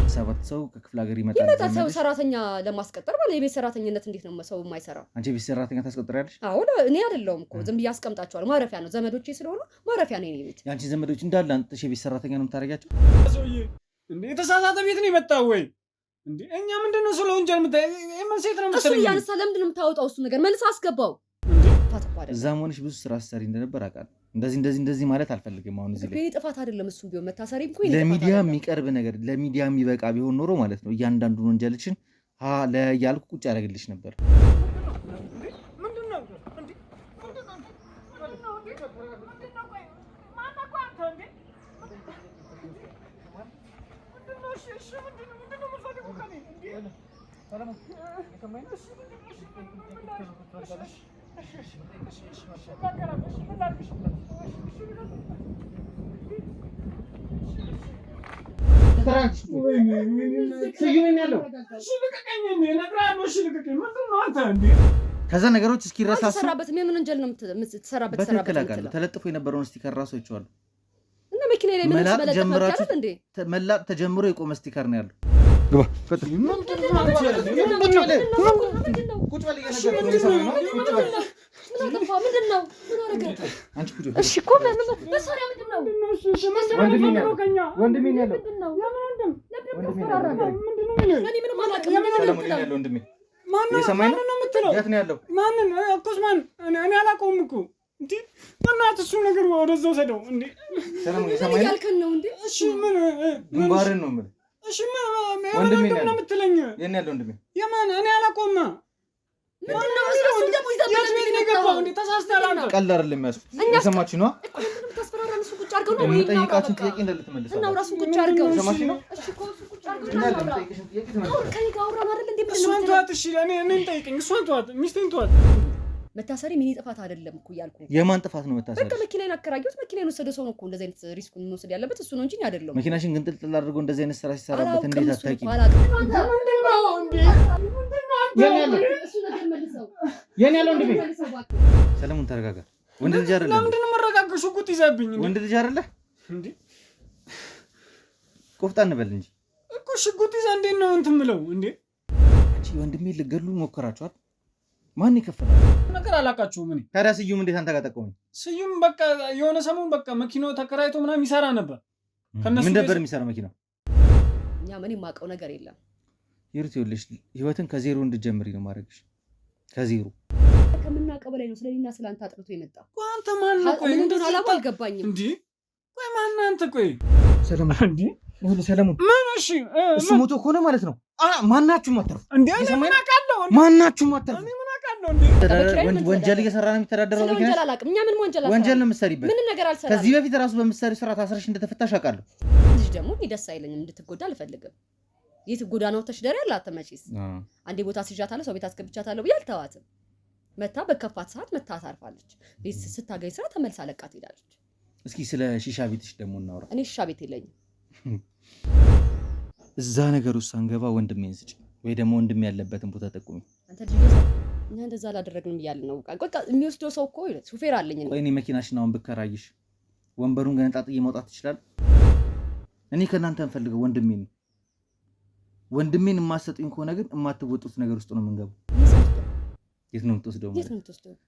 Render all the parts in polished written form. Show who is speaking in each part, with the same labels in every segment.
Speaker 1: ሰባት ሰው ከክፍለ ሀገር ይመጣል
Speaker 2: ሰው ሰራተኛ ለማስቀጠር ማለት የቤት ሰራተኝነት እንዴት ነው ሰው የማይሰራው?
Speaker 1: አንቺ ቤት ሰራተኛ ታስቀጥሪያለሽ?
Speaker 2: አዎ እኔ አይደለሁም እኮ ዝም ብዬ አስቀምጣቸዋለሁ። ማረፊያ ነው ዘመዶቼ ስለሆኑ ማረፊያ ነው የኔ ቤት።
Speaker 1: ያንቺ ዘመዶች እንዳለ አንተሽ የቤት ሰራተኛ ነው የምታረጋቸው?
Speaker 3: ሰውዬ እንዴ የተሳሳተ ቤት ነው የመጣው ወይ እንዴ? እኛ ምንድነው ስለ ወንጀል ምን ሴት ነው
Speaker 2: መሰለኝ? እሱ ያነሳ ለምንድን ነው የምታወጣው? እሱ ነገር መልስ አስገባው።
Speaker 1: እዛ መሆንሽ ብዙ ስራ ሰሪ እንደነበር አውቃለሁ። እንደዚህ ማለት አልፈልግም። አሁን እዚህ ላይ
Speaker 2: ጥፋት አይደለም እሱም ቢሆን መታሰሪም እኮ
Speaker 1: ለሚዲያ የሚቀርብ ነገር ለሚዲያ የሚበቃ ቢሆን ኖሮ ማለት ነው እያንዳንዱን ወንጀልችን ለያልኩ ቁጭ ያደርግልሽ ነበር። ከዛ ነገሮች እስኪረሳሱ
Speaker 2: ተሰራበት ምን ወንጀል ነው የምትሰራበት?
Speaker 1: ተለጥፎ የነበረውን ስቲከር ራሱ ይቻላል
Speaker 2: እና መኪና ላይ ምን ተመለከተ እንዴ?
Speaker 1: መላጥ ተጀምሮ የቆመ ስቲከር ነው ያለው። ግባ ፈጥሪ። ግንባርን ነው የምልህ።
Speaker 3: እሺ ወንድሜ ነው የምትለኝ?
Speaker 1: የኔ ያለው ወንድሜ
Speaker 3: የማን? እኔ አላቆም።
Speaker 2: ምንድነው እሱ ደግሞ ይዘብኝ
Speaker 3: ነው የገባው እንዴ? ተሳስተሃል።
Speaker 1: ቀልድ አይደለም ያስኩት። የሰማችሁ ነው?
Speaker 2: ተስፈራራን። እሱ ቁጭ አድርገው ነው
Speaker 1: ወይ ጠይቃችን ጥያቄ እንዳልተመለሰ
Speaker 2: እና ራሱ ቁጭ አድርገው
Speaker 1: ሰማሽ ነው?
Speaker 2: እሺ እኮ እሱ ቁጭ አድርገው ነው ጠይቅሽን ጥያቄ ተመለሰ። ከኔ ጋር አውራ ማለት እንዴ?
Speaker 3: እሷን ተዋት። እሺ እኔን ጠይቅኝ። እሷን ተዋት። ሚስቴን ተዋት።
Speaker 2: መታሰሪ ምን ጥፋት አይደለም እኮ ያልኩ።
Speaker 1: የማን ጥፋት ነው መታሰሪ?
Speaker 2: በቃ መኪናዬን አከራየሁት። መኪናዬን ወሰደ ሰው ነው እኮ እንደዚህ አይነት ሪስክ የሚወስድ ያለበት እሱ ነው እንጂ አይደለም።
Speaker 1: መኪናሽን ግን ጥልጥል አድርጎ እንደዚህ አይነት ስራ ሲሰራበት እንዴት አታውቂም?
Speaker 3: የኔ ያለው እንዴ?
Speaker 1: ሰለሞን ተረጋጋ። ወንድ ልጅ አይደለም።
Speaker 3: ለምንድን ነው መረጋጋት? ሽጉጥ ይዘብኝ እንዴ?
Speaker 1: ወንድ ልጅ አይደለ
Speaker 3: እንዴ?
Speaker 1: ቆፍጣን በል እንጂ
Speaker 3: እኮ ሽጉጥ ይዘህ እንዴት ነው እንትን የምለው እንዴ?
Speaker 1: አንቺ ወንድሜ ልገሉ ሞከራችኋል? ማን ይከፈላል?
Speaker 3: ነገር አላቃችሁም። እኔ
Speaker 1: ታዲያ ስዩም እንዴት አንተ ጋር ጠቆመኝ?
Speaker 3: ስዩም በቃ የሆነ ሰሞን በቃ መኪናው ተከራይቶ ምናምን ይሰራ ነበር።
Speaker 1: ምን ነበር የሚሰራው መኪናው?
Speaker 2: እኛ ምን የማውቀው ነገር የለም።
Speaker 1: ይሩት ይኸውልሽ ህይወትን ከዜሮ እንድትጀምሪ ነው ማድረግሽ። ከዜሮ
Speaker 2: ከምናውቀው በላይ ነው ስለኔና ስለአንተ አጥርቶ የመጣው።
Speaker 3: አንተ ማን ነው? ቆይ
Speaker 2: እንደሆነ አላማ አልገባኝም
Speaker 3: እንዴ? ቆይ ማን አንተ? ቆይ
Speaker 1: ሰለሞን እንዴ? ሁሉ ሰለሞን
Speaker 3: ምን? እሺ
Speaker 1: እሱ ሞቶ ከሆነ ማለት ነው ማናችሁም አትርፉ
Speaker 3: እንዴ? ምን አውቃለሁ?
Speaker 1: ማናችሁም አትርፉ። ወንጀል እየሰራ ነው የሚተዳደረው።
Speaker 2: ወንጀል አላውቅም። እኛ ምን
Speaker 1: ወንጀል ነው የምትሰሪበት?
Speaker 2: ምን ነገር አልሰራም።
Speaker 1: ከዚህ በፊት ራሱ በምትሰሪ ስራ ታስረሽ እንደተፈታሽ አውቃለሁ።
Speaker 2: ልጅ ደግሞ ደስ አይለኝም፣ እንድትጎዳ አልፈልግም። የት ጎዳናው ተሽደሪ ያላት ተመጪስ አንዴ ቦታ ስጃታለሁ፣ ሰው ቤት አስገብቻታለሁ ብዬ አልተዋትም። መታ በከፋት ሰዓት መታ ታርፋለች። ቤት ስታገኝ ስራ ተመልሳ ለቃ ትሄዳለች።
Speaker 1: እስኪ ስለ ሺሻ ቤትሽ ደግሞ እናውራ።
Speaker 2: እኔ ሺሻ ቤት የለኝም።
Speaker 1: እዛ ነገር ውስጥ አንገባ። ወንድሜን ስጭ ወይ ደግሞ ወንድሜ ያለበትን ቦታ ጠቁሚ።
Speaker 2: አንተ ልጅ እኛ እንደዛ አላደረግንም እያልን ነው። በቃ የሚወስደው ሰው እኮ ሹፌር አለኝ ነው።
Speaker 1: ቆይ እኔ መኪናሽን አሁን ብከራይሽ ወንበሩን ገነጣጥዬ መውጣት ትችላለህ? እኔ ከእናንተ እንፈልገው ወንድሜን ነው። ወንድሜን የማትሰጡኝ ከሆነ ግን የማትወጡት ነገር ውስጥ ነው የምንገባው። የት ነው የምትወስደው?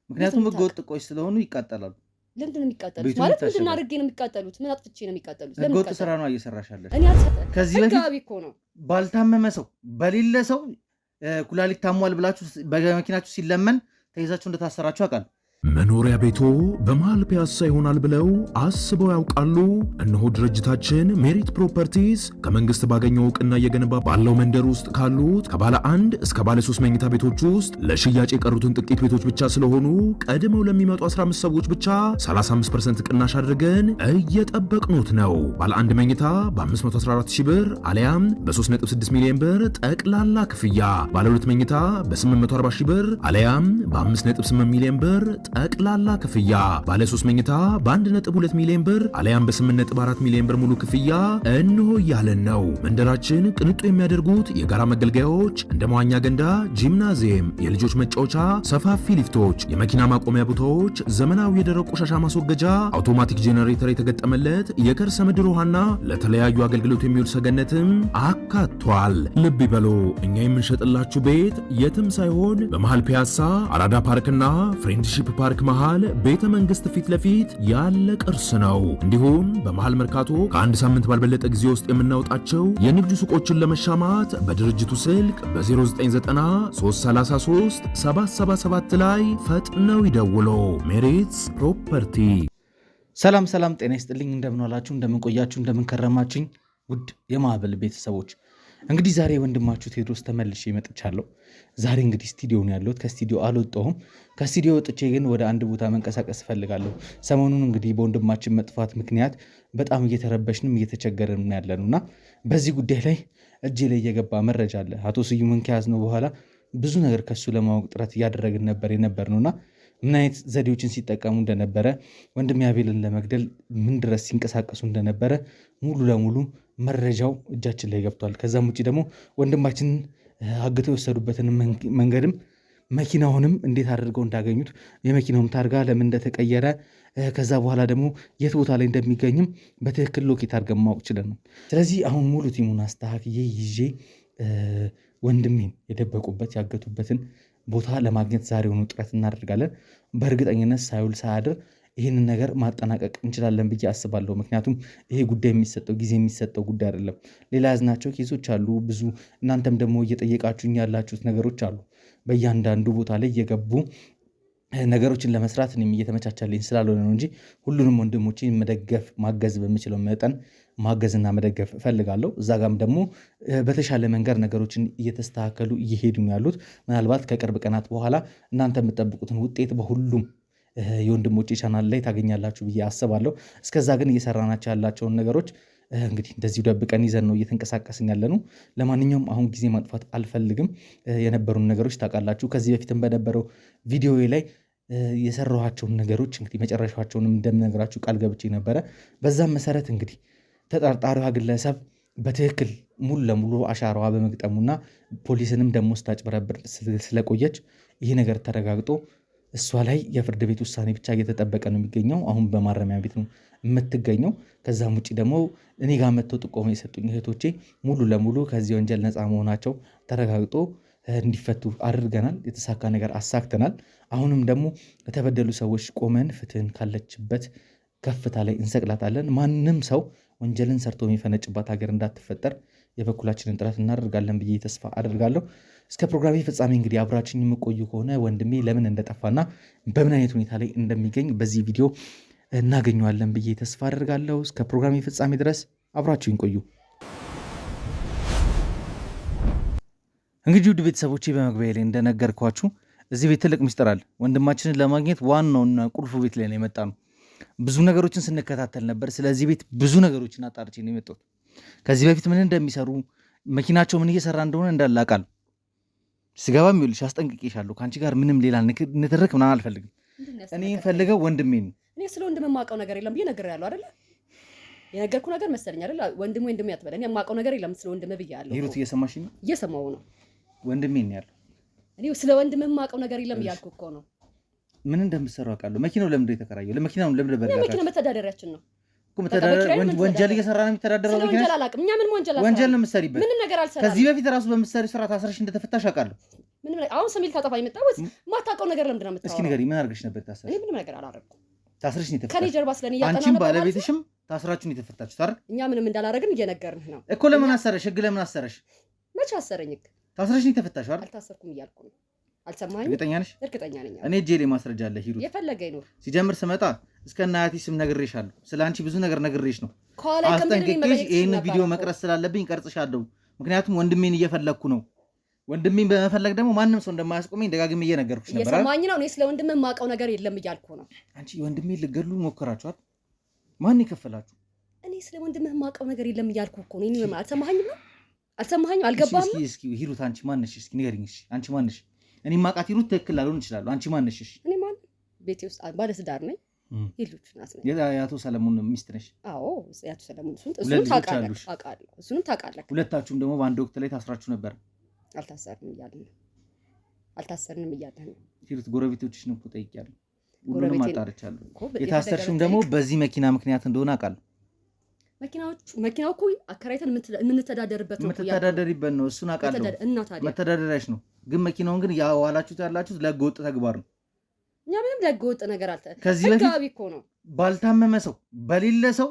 Speaker 1: ምክንያቱም ህገወጥ እቃዎች ስለሆኑ ይቃጠላሉ።
Speaker 2: ለምንድን ነው የሚቃጠሉት? ማለት ምንድን ነው አድርጌ ነው የሚቃጠሉት? ምን አጥፍቼ ነው የሚቃጠሉት?
Speaker 1: ህገወጥ ስራ ነው እየሰራሻለሽ።
Speaker 2: እኔ አልሰጠም።
Speaker 1: ከዚህ በፊት
Speaker 2: እኮ ነው
Speaker 1: ባልታመመ ሰው በሌለ ሰው ኩላሊት ታሟል ብላችሁ በመኪናችሁ ሲለመን ተይዛችሁ እንደታሰራችሁ አውቃለሁ።
Speaker 4: መኖሪያ ቤቶ በመሃል ፒያሳ ይሆናል ብለው አስበው ያውቃሉ? እነሆ ድርጅታችን ሜሪት ፕሮፐርቲስ ከመንግስት ባገኘው እውቅና እየገነባ ባለው መንደር ውስጥ ካሉት ከባለ 1 እስከ ባለ 3 መኝታ ቤቶች ውስጥ ለሽያጭ የቀሩትን ጥቂት ቤቶች ብቻ ስለሆኑ ቀድመው ለሚመጡ 15 ሰዎች ብቻ 35% ቅናሽ አድርገን እየጠበቅኖት ነው። ባለ 1 መኝታ በ514,000 ብር አሊያም በ3.6 ሚሊዮን ብር ጠቅላላ ክፍያ፣ ባለ 2 መኝታ በ840,000 ብር አሊያም በ5.8 ሚሊዮን ብር ጠቅላላ ክፍያ ባለ 3 መኝታ በ1.2 ሚሊዮን ብር አለያም በ8.4 ሚሊዮን ብር ሙሉ ክፍያ እንሆ ያለን ነው። መንደራችን ቅንጡ የሚያደርጉት የጋራ መገልገያዎች እንደ መዋኛ ገንዳ፣ ጂምናዚየም፣ የልጆች መጫወቻ፣ ሰፋፊ ሊፍቶች፣ የመኪና ማቆሚያ ቦታዎች፣ ዘመናዊ የደረቅ ቆሻሻ ማስወገጃ፣ አውቶማቲክ ጄኔሬተር የተገጠመለት የከርሰ ምድር ውሃና ለተለያዩ አገልግሎት የሚውል ሰገነትም አካቷል። ልብ ይበሉ፣ እኛ የምንሸጥላችሁ ቤት የትም ሳይሆን በመሃል ፒያሳ አራዳ ፓርክና ፍሬንድሺፕ ፓርክ መሃል ቤተ መንግስት ፊት ለፊት ያለ ቅርስ ነው። እንዲሁም በመሃል መርካቶ ከአንድ ሳምንት ባልበለጠ ጊዜ ውስጥ የምናወጣቸው የንግድ ሱቆችን ለመሻማት በድርጅቱ ስልክ በ0993337777 ላይ ፈጥነው ይደውሉ። ሜሪትስ ፕሮፐርቲ።
Speaker 1: ሰላም ጤና ይስጥልኝ። እንደምን ዋላችሁ፣ እንደምን ቆያችሁ፣ እንደምን ከረማችሁኝ ውድ የማዕበል ቤተሰቦች። እንግዲህ ዛሬ ወንድማችሁ ቴዎድሮስ ተመልሼ መጥቻለሁ። ዛሬ እንግዲህ ስቱዲዮ ነው ያለሁት። ከስቱዲዮ አልወጣሁም። ከስቱዲዮ ወጥቼ ግን ወደ አንድ ቦታ መንቀሳቀስ እፈልጋለሁ። ሰሞኑን እንግዲህ በወንድማችን መጥፋት ምክንያት በጣም እየተረበሽንም እየተቸገርን ያለነውና በዚህ ጉዳይ ላይ እጄ ላይ የገባ መረጃ አለ። አቶ ስዩምን ከያዝነው በኋላ ብዙ ነገር ከሱ ለማወቅ ጥረት እያደረግን ነውና ምን አይነት ዘዴዎችን ሲጠቀሙ እንደነበረ፣ ወንድም አቤልን ለመግደል ምን ድረስ ሲንቀሳቀሱ እንደነበረ ሙሉ ለሙሉ መረጃው እጃችን ላይ ገብቷል። ከዛም ውጭ ደግሞ ወንድማችንን አግተው የወሰዱበትን መንገድም መኪናውንም እንዴት አድርገው እንዳገኙት፣ የመኪናውም ታርጋ ለምን እንደተቀየረ፣ ከዛ በኋላ ደግሞ የት ቦታ ላይ እንደሚገኝም በትክክል ሎኬት አድርገን ማወቅ ችለን ነው። ስለዚህ አሁን ሙሉ ቲሙን አስተካክዬ ይዤ ወንድሜን የደበቁበት ያገቱበትን ቦታ ለማግኘት ዛሬውኑ ጥረት እናደርጋለን። በእርግጠኝነት ሳይውል ሳያድር ይህንን ነገር ማጠናቀቅ እንችላለን ብዬ አስባለሁ። ምክንያቱም ይሄ ጉዳይ የሚሰጠው ጊዜ የሚሰጠው ጉዳይ አይደለም። ሌላ ያዝናቸው ኬሶች አሉ ብዙ። እናንተም ደግሞ እየጠየቃችሁኝ ያላችሁት ነገሮች አሉ። በእያንዳንዱ ቦታ ላይ እየገቡ ነገሮችን ለመስራት እኔም እየተመቻቸልኝ ስላልሆነ ነው እንጂ ሁሉንም ወንድሞችን መደገፍ ማገዝ በምችለው መጠን ማገዝና መደገፍ እፈልጋለሁ። እዛ ጋም ደግሞ በተሻለ መንገድ ነገሮችን እየተስተካከሉ እየሄዱ ነው ያሉት። ምናልባት ከቅርብ ቀናት በኋላ እናንተ የምጠብቁትን ውጤት በሁሉም የወንድሞቼ ቻናል ላይ ታገኛላችሁ ብዬ አስባለሁ። እስከዛ ግን እየሰራናቸው ያላቸውን ነገሮች እንግዲህ እንደዚሁ ደብቀን ይዘን ነው እየተንቀሳቀስን ያለ ነው። ለማንኛውም አሁን ጊዜ ማጥፋት አልፈልግም። የነበሩን ነገሮች ታውቃላችሁ። ከዚህ በፊትም በነበረው ቪዲዮ ላይ የሰራኋቸውን ነገሮች እንግዲህ መጨረሻቸውንም እንደምነግራችሁ ቃል ገብቼ ነበረ። በዛም መሰረት እንግዲህ ተጠርጣሪዋ ግለሰብ በትክክል ሙሉ ለሙሉ አሻራዋ በመግጠሙና ፖሊስንም ደግሞ ስታጭበረብር ስለቆየች ይህ ነገር ተረጋግጦ እሷ ላይ የፍርድ ቤት ውሳኔ ብቻ እየተጠበቀ ነው የሚገኘው። አሁን በማረሚያ ቤት ነው የምትገኘው። ከዛም ውጭ ደግሞ እኔ ጋር መጥተው ጥቆማ የሰጡኝ እህቶቼ ሙሉ ለሙሉ ከዚህ ወንጀል ነፃ መሆናቸው ተረጋግጦ እንዲፈቱ አድርገናል። የተሳካ ነገር አሳክተናል። አሁንም ደግሞ የተበደሉ ሰዎች ቆመን ፍትህን ካለችበት ከፍታ ላይ እንሰቅላታለን። ማንም ሰው ወንጀልን ሰርቶ የሚፈነጭባት ሀገር እንዳትፈጠር የበኩላችንን ጥረት እናደርጋለን ብዬ ተስፋ አደርጋለሁ። እስከ ፕሮግራሜ ፍጻሜ እንግዲህ አብራችሁኝ የምቆዩ ከሆነ ወንድሜ ለምን እንደጠፋና በምን አይነት ሁኔታ ላይ እንደሚገኝ በዚህ ቪዲዮ እናገኘዋለን ብዬ ተስፋ አደርጋለሁ። እስከ ፕሮግራሜ ፍጻሜ ድረስ አብራችሁኝ ቆዩ። እንግዲህ ውድ ቤተሰቦቼ በመግቢያ ላይ እንደነገርኳችሁ እዚህ ቤት ትልቅ ምስጢር አለ። ወንድማችንን ለማግኘት ዋናውና ቁልፉ ቤት ላይ ነው የመጣ ነው። ብዙ ነገሮችን ስንከታተል ነበር። ስለዚህ ቤት ብዙ ነገሮችን አጣርቼ ነው የመጣሁት። ከዚህ በፊት ምን እንደሚሰሩ መኪናቸው ምን እየሰራ እንደሆነ እንዳላቃል ስገባም ይኸውልሽ አስጠንቅቄሻለሁ። ከአንቺ ጋር ምንም ሌላ ንትርክ ምናምን አልፈልግም። እኔ ፈልገው ወንድሜ ነው።
Speaker 2: እኔ ስለ ወንድም የማውቀው ነገር የለም ብዬ ነግሬሃለሁ አይደለ? የነገርኩ ነገር መሰለኝ አይደለ? ወንድሜ አትበል። እኔ የማውቀው ነገር የለም ስለ ወንድም ብያለሁ።
Speaker 1: ሂሩት እየሰማሽ ነው?
Speaker 2: እየሰማሁ ነው።
Speaker 1: ወንድሜ ነው ያለው።
Speaker 2: እኔ ስለ ወንድም የማውቀው ነገር የለም እያልኩ እኮ ነው።
Speaker 1: ምን እንደምትሰሩ አውቃለሁ። መኪናው ለምንድን ነው የተከራየው? ለመኪናው ለምን በረጋጋች?
Speaker 2: መኪና መተዳደሪያችን ነው።
Speaker 1: ወንጀል እየሰራ ነው የሚተዳደረው።
Speaker 2: ወንጀል አላውቅም። እኛ ምን
Speaker 1: ወንጀል ነው የምትሰሪበት?
Speaker 2: ምንም ነገር አልሰራም።
Speaker 1: ከዚህ በፊት ራሱ በምትሰሪ ስራ ታስረሽ እንደተፈታሽ አውቃለሁ።
Speaker 2: አሁን ስሚል ታጠፋ የመጣው ማታውቀው ነገር ለምንድን ነው የምታወራው?
Speaker 1: እስኪ ንገሪኝ፣ ምን አድርገሽ ነበር ታስረሽ?
Speaker 2: እኔ ምንም ነገር አላደረኩም።
Speaker 1: ታስረሽ ነው የተፈታሽ?
Speaker 2: ከኔ ጀርባ ስለኔ ያጠና
Speaker 1: አንቺም ባለቤትሽም ታስራችሁ ነው የተፈታችሁት አይደል?
Speaker 2: እኛ ምንም እንዳላደረግን እየነገርንህ ነው
Speaker 1: እኮ። ለምን አሰረሽ? ህግ ለምን አሰረሽ?
Speaker 2: መቼ አሰረኝ?
Speaker 1: ታስረሽ ነው የተፈታሽው አይደል?
Speaker 2: አልታሰርኩም እያልኩ ነው። አልሰማኸኝም?
Speaker 1: እርግጠኛ ነሽ?
Speaker 2: እርግጠኛ ነኝ።
Speaker 1: እኔ እጄ ላይ ማስረጃ አለ። ሂሩት
Speaker 2: የፈለገ ይኖር።
Speaker 1: ሲጀምር ስመጣ እስከ እናያቴ ስም ነግሬሻለሁ። ስለ አንቺ ብዙ ነገር ነግሬሽ ነው።
Speaker 2: አስጠንቅቄሽ
Speaker 1: ይህን ቪዲዮ መቅረጽ ስላለብኝ ቀርጽሻለሁ። ምክንያቱም ወንድሜን እየፈለግኩ ነው። ወንድሜን በመፈለግ ደግሞ ማንም ሰው እንደማያስቆመኝ ደጋግሜ እየነገርኩሽ ነበር።
Speaker 2: እየሰማኝ ነው። እኔ ስለ ወንድሜ የማውቀው ነገር የለም እያልኩ ነው።
Speaker 1: አንቺ ወንድሜን ልገሉ ሞከራችኋል። ማን ይከፈላችሁ?
Speaker 2: እኔ ስለ ወንድሜ የማውቀው ነገር የለም እያልኩ እኮ ነው። እኔ አልሰማኸኝም ነው? አልሰማኸኝም? አልገባህም?
Speaker 1: እስኪ ሂሩት አንቺ ማነሽ? እስኪ ንገሪኝ። እሺ አንቺ ማነሽ? እኔ ማውቃት ሂሩት ትክክል ላልሆን ይችላል። አንቺ ማነሽ? እሺ
Speaker 2: እኔ ማን ቤቴ ውስጥ ባለትዳር ነኝ የልጆች እናት ነኝ
Speaker 1: የአቶ ሰለሞን ሚስት ነሽ
Speaker 2: አዎ የአቶ ሰለሞን እሱን ታውቃለህ አውቃለሁ እሱንም ታውቃለህ
Speaker 1: ሁለታችሁም ደግሞ በአንድ ወቅት ላይ ታስራችሁ ነበር
Speaker 2: አልታሰርንም እያለን ነው
Speaker 1: ሂሩት ጎረቤቶችሽን እኮ ጠይቂያለሁ ሁሉንም አጣርቻለሁ የታሰርሽም ደግሞ በዚህ መኪና ምክንያት እንደሆነ አውቃለሁ
Speaker 2: መኪናው እኮ አከራይተን የምንተዳደርበት ነው
Speaker 1: የምትተዳደሪበት ነው እሱን አውቃለሁ መተዳደሪያሽ ነው ግን መኪናውን ግን ያዋላችሁት ያላችሁት ለህገወጥ ተግባር ነው እኛ
Speaker 2: ምንም ለህገወጥ ነገር
Speaker 1: ከዚህ በፊት እኮ ነው ባልታመመ ሰው በሌለ ሰው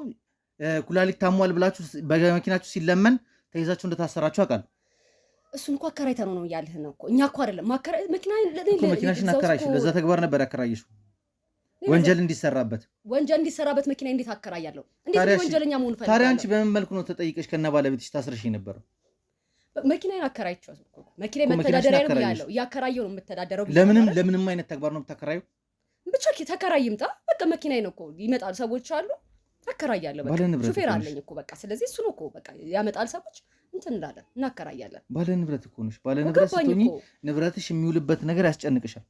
Speaker 1: ኩላሊት ታሟል ብላችሁ በመኪናችሁ ሲለመን ተይዛችሁ እንደታሰራችሁ አውቃለሁ
Speaker 2: እሱን እኮ አከራይተን ነው ያለህ ነው እኮ እኛ እኮ አይደለም
Speaker 1: መኪናሽን አከራይሽ ለዛ ተግባር ነበር ያከራይሽው ወንጀል እንዲሰራበት መኪና እንዴት አከራያለሁ እንዴት ወንጀለኛ መሆን ፈልጋለሁ ታዲያ አንቺ በምን መልኩ ነው ተጠይቀሽ ከነ ባለቤትሽ ታስረሽ የነበረው መኪናዬን አከራይቻው እኮ መኪናዬ መተዳደሪያ ነው ያለው ያከራየው ነው የምተዳደረው ለምንም አይነት ተግባር ነው የምታከራየው ብቻ ተከራይ ይምጣ በቃ መኪናዬ ነው እኮ ይመጣል ሰዎች አሉ አከራያለሁ በቃ ሹፌር አለኝ እኮ በቃ ስለዚህ እሱ ነው እኮ በቃ ያመጣል ሰዎች እንትን እንዳለ እናከራያለን ባለ ንብረት እኮ ነሽ ባለ ንብረት ስትሆኚ ንብረትሽ የሚውልበት ነገር ያስጨንቅሻል